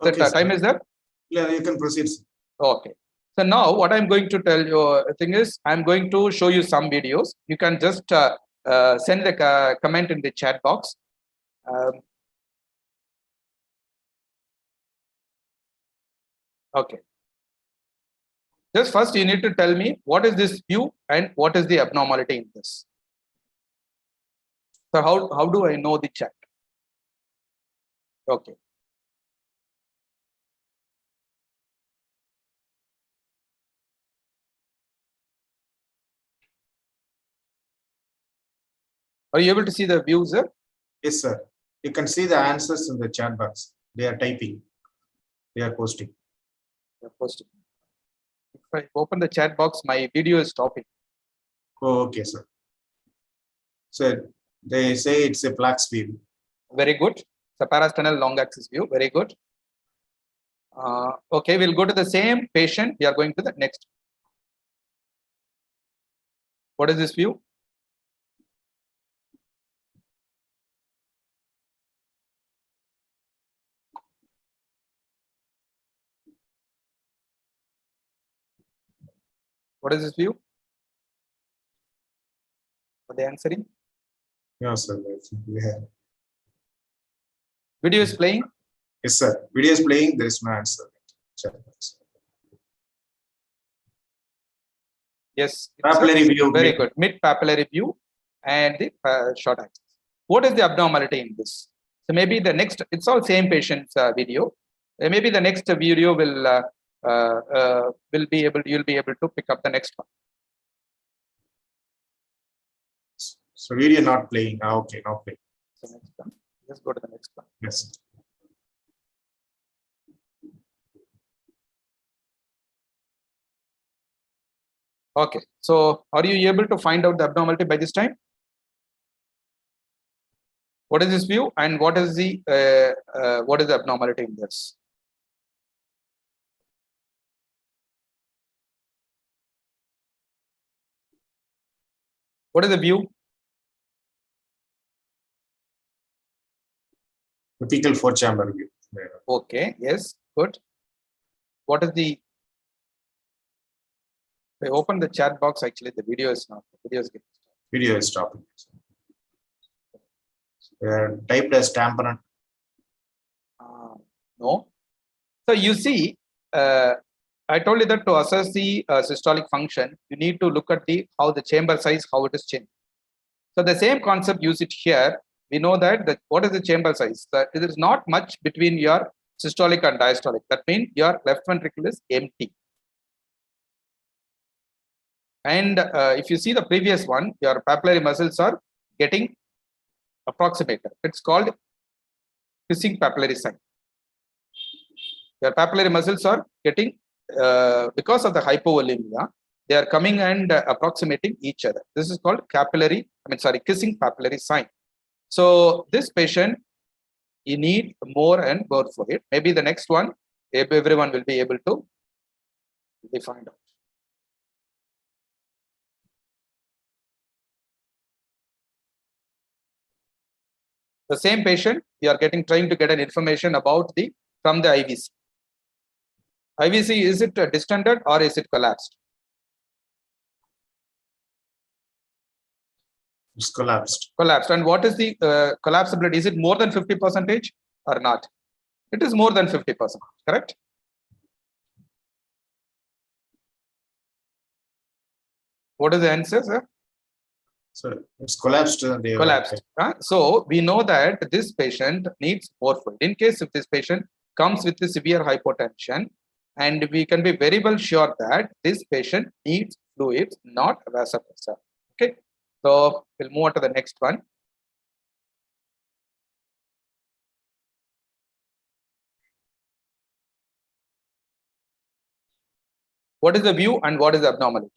Okay, That time is there? Yeah, you can proceed. Okay. So now what I'm going to tell you thing is I'm going to show you some videos. You can just send the comment in the chat box. Okay. Just first you need to tell me what is this view and what is the abnormality in this. So how do I know the chat? Okay. Are you able to see the views, sir? Yes, sir. You can see the answers in the chat box. They are typing. They are posting. They are posting. If I open the chat box, my video is stopping. Oh, okay, sir. So they say it's a plaques view. Very good. It's a parasternal long axis view. Very good. Okay, we'll go to the same patient. We are going to the next. What is this view? What is this view? Are they answering? Yeah, sir. We have. Video is playing. Yes, sir. Video is playing. There is no answer. Chat box. Yes. Papillary view. Very good. Mid papillary view and the short axis. What is the abnormality in this? So maybe the next, it's all same patient's video. Maybe the next video you'll be able to pick up the next one. So video not playing. Okay, not playing. So next one. Let's go to the next one. Yes. Okay. So are you able to find out the abnormality by this time? What is this view and what is the abnormality in this? What is the view? Typical 4-chamber view. Okay. Yes. Good. What is the? I open the chat box. Actually, the video is not. Video is stopping. Typed as tamperant. No. So you see, I told you that to assess the systolic function, you need to look at how the chamber size, how it is changing. So the same concept, use it here. We know that what is the chamber size? That there is not much between your systolic and diastolic. That means your left ventricle is empty. And if you see the previous one, your papillary muscles are getting approximated. It's called kissing papillary sign. Your papillary muscles are getting, because of the hypovolemia, they are coming and approximating each other. This is called kissing papillary sign. So this patient, you need more and more for it. Maybe the next one, everyone will be able to find out. The same patient, you are trying to get an information about from the IVC. IVC, is it distended or is it collapsed? It's collapsed. Collapsed. And what is the collapsibility? Is it more than 50% or not? It is more than 50%, correct? What is the answer, sir? So it's collapsed. Collapsed. So we know that this patient needs more fluid. In case if this patient comes with the severe hypotension, and we can be very well sure that this patient needs fluids, not vasopressor. Okay. So we'll move on to the next one. What is the view and what is the abnormality?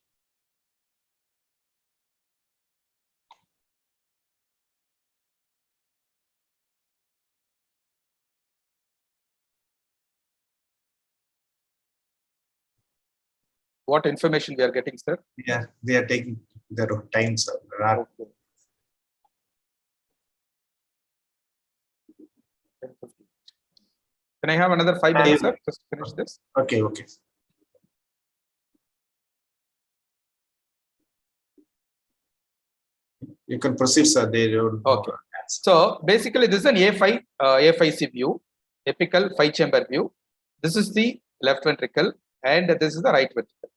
What information we are getting, sir? Yeah, they are taking their time, sir. Okay. Can I have another 5 minutes, sir? Just finish this. Okay, okay. You can proceed, sir. They don't. Okay. So basically, this is an A5C view, apical 5-chamber view. This is the left ventricle, and this is the right ventricle.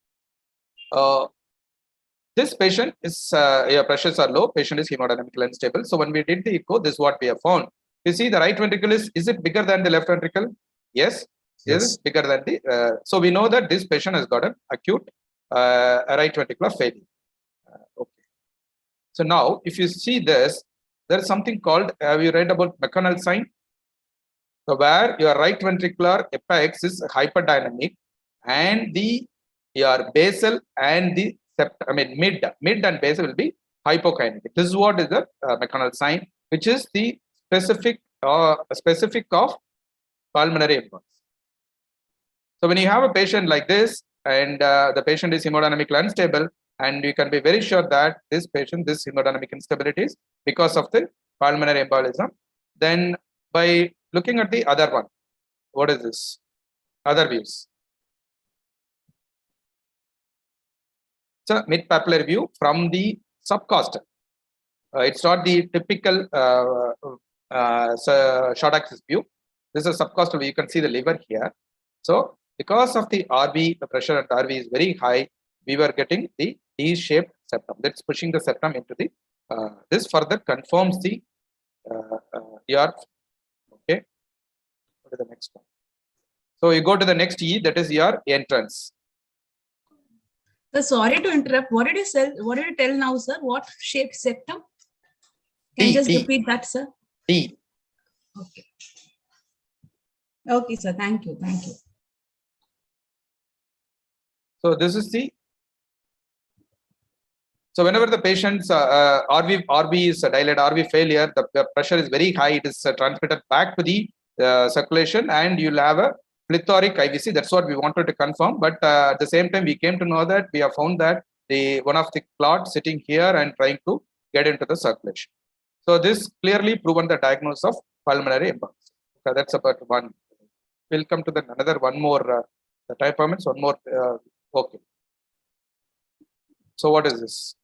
This patient is your pressures are low. Patient is hemodynamically unstable. So when we did the echo, this is what we have found. You see, the right ventricle is it bigger than the left ventricle? Yes. Yes. Is bigger than the. So we know that this patient has got an acute right ventricular failure. Okay. So now, if you see this, there is something called. Have you read about McConnell sign? So where your right ventricular apex is hyperdynamic, and your basal and the mid and basal will be hypokinetic. This is what is the McConnell sign, which is the specific of pulmonary embolism. So when you have a patient like this, and the patient is hemodynamically unstable, and you can be very sure that this hemodynamic instability is because of the pulmonary embolism. Then by looking at the other one, what is this? Other views. So mid-papillary view from the subcostal. It's not the typical short axis view. This is a subcostal. You can see the liver here. So because of the RV, the pressure at RV is very high. We were getting the D-shaped septum. That's pushing the septum into the. This further confirms the your. Okay. Go to the next one. So you go to the next E. That is your entrance. Sir, sorry to interrupt. What did you say? What did you tell now, sir? What shaped septum? Can you just repeat that, sir? D. Okay. Okay, sir. Thank you. Thank you. So this is the. So whenever the patient's RV is dilated, RV failure, the pressure is very high. It is transmitted back to the circulation, and you'll have a plethoric IVC. That's what we wanted to confirm. But at the same time, we came to know that we have found that one of the clots sitting here and trying to get into the circulation. So this clearly proven the diagnosis of pulmonary embolism. Okay, that's about one. We'll come to another one more. The time permits one more. Okay. So what is this?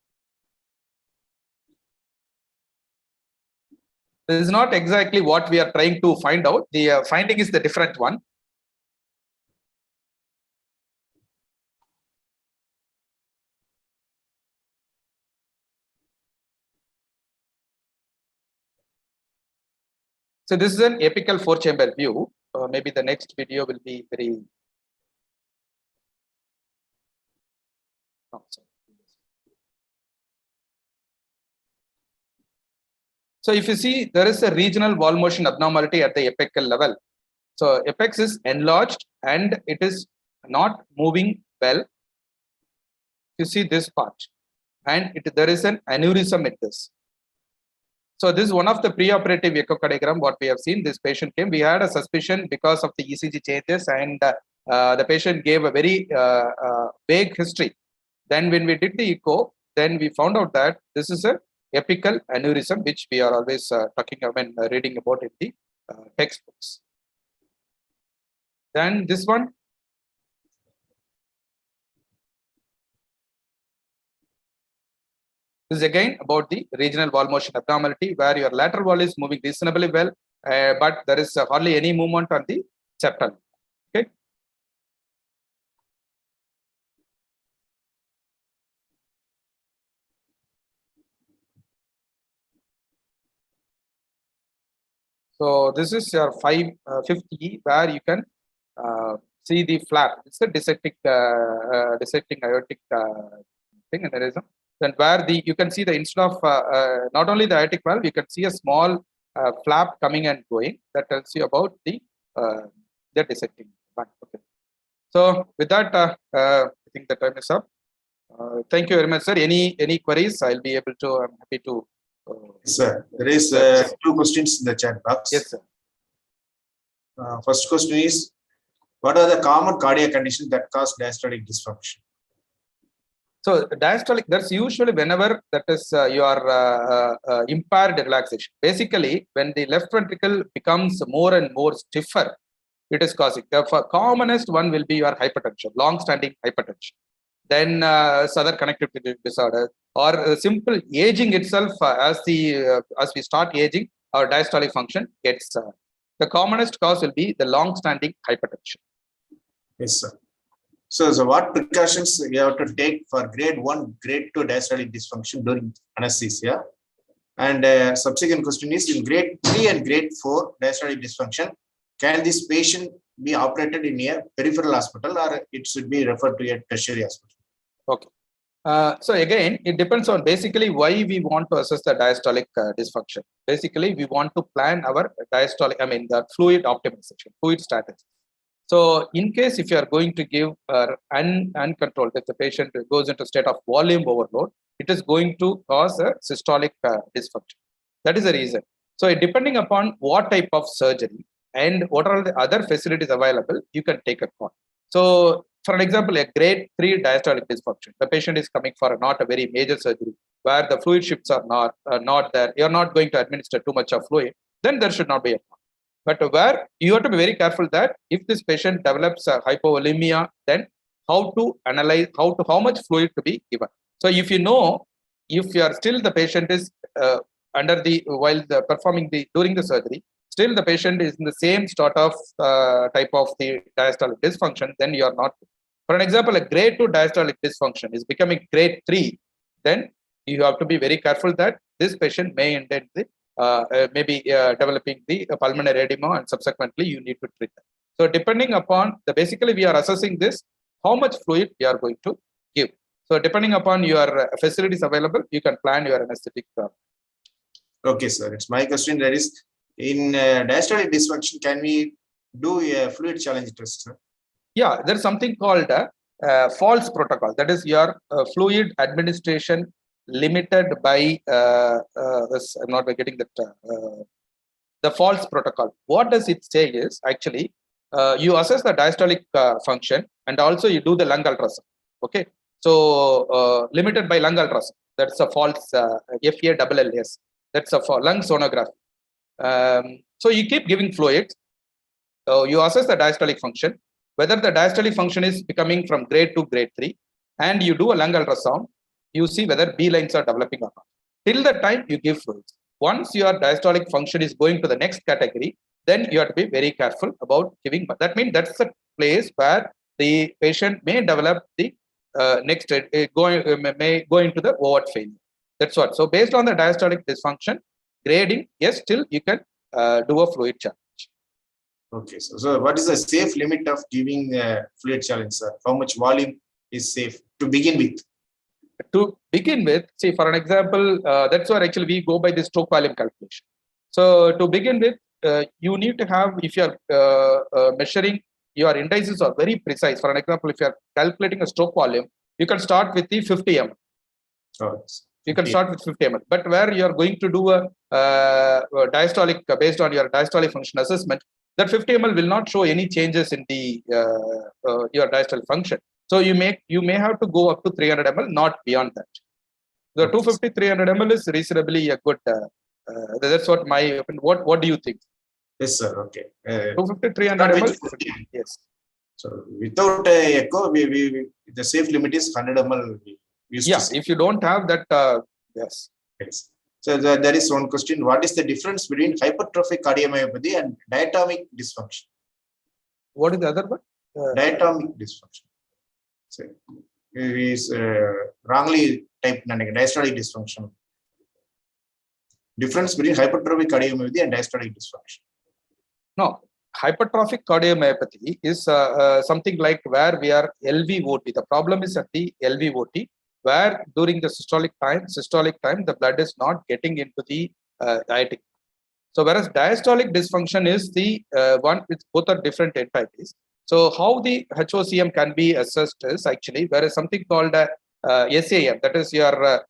This is not exactly what we are trying to find out. The finding is the different one. So this is an apical four-chamber view. Maybe the next video will be very. Oh, so if you see, there is a regional wall motion abnormality at the apical level. So apex is enlarged and it is not moving well. You see this part, and there is an aneurysm in this. So this is one of the preoperative echocardiogram what we have seen. This patient came. We had a suspicion because of the ECG changes, and the patient gave a very vague history. Then when we did the echo, then we found out that this is a apical aneurysm, which we are always reading about in the textbooks. Then this one. This is again about the regional wall motion abnormality, where your lateral wall is moving reasonably well, but there is hardly any movement on the septum. Okay. So this is your fifth E, where you can see the flap. It's a dissecting aortic thing, and there is a. Then where you can see the instead of not only the aortic valve, you can see a small flap coming and going. That tells you about the dissecting. Okay. So with that, I think the time is up. Thank you very much, sir. Any queries? I'll be able to. I'm happy to. Sir, there is 2 questions in the chat box. Yes, sir. First question is, what are the common cardiac conditions that cause diastolic dysfunction? So diastolic, that's usually whenever that is your impaired relaxation. Basically, when the left ventricle becomes more and more stiffer, it is causing. The commonest one will be your hypertension, long-standing hypertension. Then other connective disorder, or simple aging itself. As we start aging, our diastolic function gets. The commonest cause will be the long-standing hypertension. Yes, sir. So what precautions you have to take for grade 1, grade 2 diastolic dysfunction during anesthesia? And subsequent question is, in grade 3 and grade 4 diastolic dysfunction, can this patient be operated in a peripheral hospital, or it should be referred to a tertiary hospital? Okay. So again, it depends on basically why we want to assess the diastolic dysfunction. Basically, we want to plan our diastolic, the fluid optimization, fluid strategy. So in case if you are going to give uncontrolled, if the patient goes into state of volume overload, it is going to cause a systolic dysfunction. That is the reason. So depending upon what type of surgery and what are the other facilities available, you can take a call. So for an example, a grade 3 diastolic dysfunction, the patient is coming for not a very major surgery where the fluid shifts are not there. You're not going to administer too much of fluid, then there should not be a call. But where you have to be very careful that if this patient develops a hypovolemia, then how to analyze, how much fluid to be given. So if you know, if you are still the patient is during the surgery, still the patient is in the same sort of type of the diastolic dysfunction, then you are not. For an example, a grade 2 diastolic dysfunction is becoming grade 3, then you have to be very careful that this patient may indent the maybe developing the pulmonary edema, and subsequently you need to treat them. So depending upon the, basically we are assessing this, how much fluid you are going to give. So depending upon your facilities available, you can plan your anesthetic. Okay, sir. It's my question. That is, in diastolic dysfunction, can we do a fluid challenge test, sir? Yeah, there's something called a false protocol. That is your fluid administration limited by this. I'm not getting that. The false protocol. What does it say is actually you assess the diastolic function and also you do the lung ultrasound. Okay, so limited by lung ultrasound. That's a false FALLS. That's a lung sonography. So you keep giving fluids. You assess the diastolic function, whether the diastolic function is becoming from grade 2 grade 3, and you do a lung ultrasound. You see whether B lines are developing or not. Till the time you give fluids. Once your diastolic function is going to the next category, then you have to be very careful about giving. But that means that's the place where the patient may develop the next may go into the overt failure. That's what. So based on the diastolic dysfunction grading, yes, still you can do a fluid challenge. Okay, so what is the safe limit of giving fluid challenge, sir? How much volume is safe to begin with? To begin with, see, for an example, that's where actually we go by the stroke volume calculation. So to begin with, you need to have, if you are measuring, your indices are very precise. For an example, if you are calculating a stroke volume, you can start with the 50 ml. Oh, you can start with 50 ml. But where you are going to do a diastolic based on your diastolic function assessment, that 50 ml will not show any changes in the your diastolic function. So you may have to go up to 300 ml, not beyond that. The 250, 300 ml is reasonably a good. That's what my opinion. What do you think? Yes, sir. Okay. 250, 300 ml. Yes. So without echo, the safe limit is 100 ml. If you don't have that, yes. Yes. So there is one question. What is the difference between hypertrophic cardiomyopathy and diatomic dysfunction? What is the other one? Diatomic dysfunction. So it is wrongly typed diastolic dysfunction. Difference between hypertrophic cardiomyopathy and diastolic dysfunction. No, hypertrophic cardiomyopathy is something like where we are LVOT. The problem is at the LVOT, where during the systolic time, the blood is not getting into the aortic. So whereas diastolic dysfunction is the one with both are different entities. So how the HOCM can be assessed is actually there is something called SAM, that is your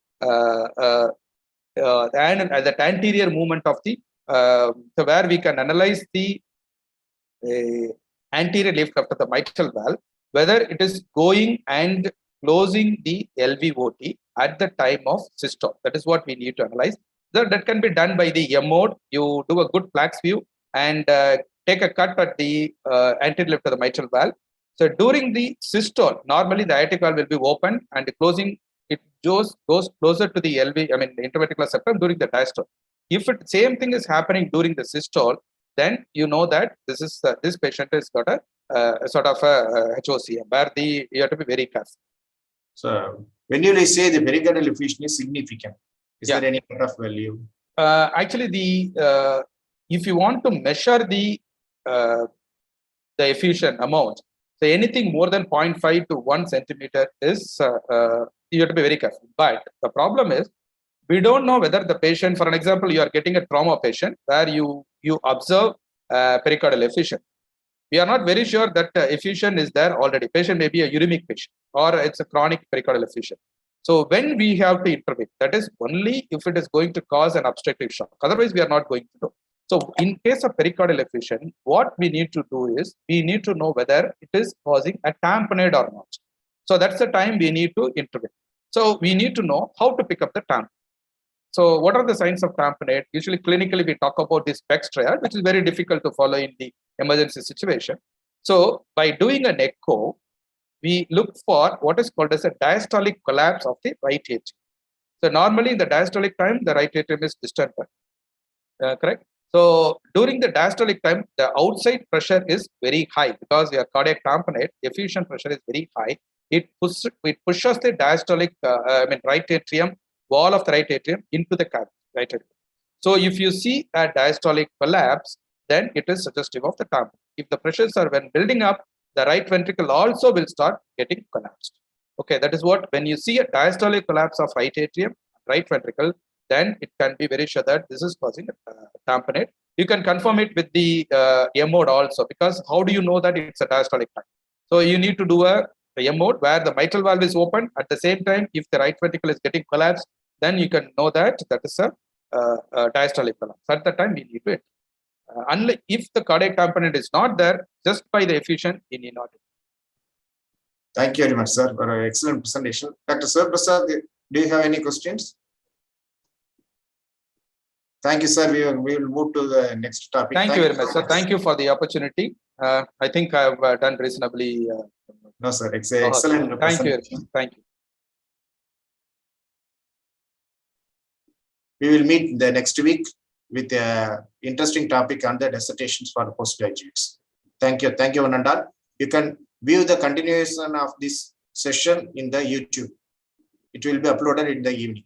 the anterior movement of the so where we can analyze the anterior lift after the mitral valve, whether it is going and closing the LVOT at the time of systole. That is what we need to analyze. That can be done by the M mode. You do a good plaques view and take a cut at the anterior lift of the mitral valve. So during the systole, normally the aortic valve will be open and closing. It goes closer to the interventricular septum during the diastole. If same thing is happening during the systole, then you know that this patient has got a sort of a HOCM where you have to be very careful. So when you say the pericardial effusion is significant, is there any kind of value? Actually, if you want to measure the effusion amount, so anything more than 0.5 to 1 centimeter is you have to be very careful. But the problem is we don't know whether the patient, for an example, you are getting a trauma patient where you observe pericardial effusion. We are not very sure that effusion is there already. Patient may be a uremic patient or it's a chronic pericardial effusion. So when we have to intervene, that is only if it is going to cause an obstructive shock. Otherwise, we are not going to do. So in case of pericardial effusion, what we need to do is we need to know whether it is causing a tamponade or not. So that's the time we need to intervene. So we need to know how to pick up the tamponade. So what are the signs of tamponade? Usually clinically we talk about this Beck's triad, which is very difficult to follow in the emergency situation. So by doing an echo, we look for what is called as a diastolic collapse of the right atrium. So normally in the diastolic time, the right atrium is distant. Correct? So during the diastolic time, the outside pressure is very high because your cardiac tamponade effusion pressure is very high. It pushes the diastolic, right atrium, wall of the right atrium into the right atrium. So if you see a diastolic collapse, then it is suggestive of the tamponade. If the pressures are when building up, the right ventricle also will start getting collapsed. Okay, that is what, when you see a diastolic collapse of right atrium, right ventricle, then it can be very sure that this is causing a tamponade. You can confirm it with the M-mode also, because how do you know that it's a diastolic time? So you need to do a M-mode where the mitral valve is open. At the same time, if the right ventricle is getting collapsed, then you can know that that is a diastolic collapse. At that time, we need to unless if the cardiac tamponade is not there, just by the effusion, we need not. Thank you very much, sir, for an excellent presentation. Dr. Sir Prasad, do you have any questions? Thank you, sir. We will move to the next topic. Thank you very much, sir. Thank you for the opportunity. I think I've done reasonably. No, sir. It's an excellent presentation. Thank you. Thank you. We will meet the next week with an interesting topic on the dissertations for postgraduates. Thank you. Thank you, Anandal. You can view the continuation of this session in the YouTube. It will be uploaded in the evening.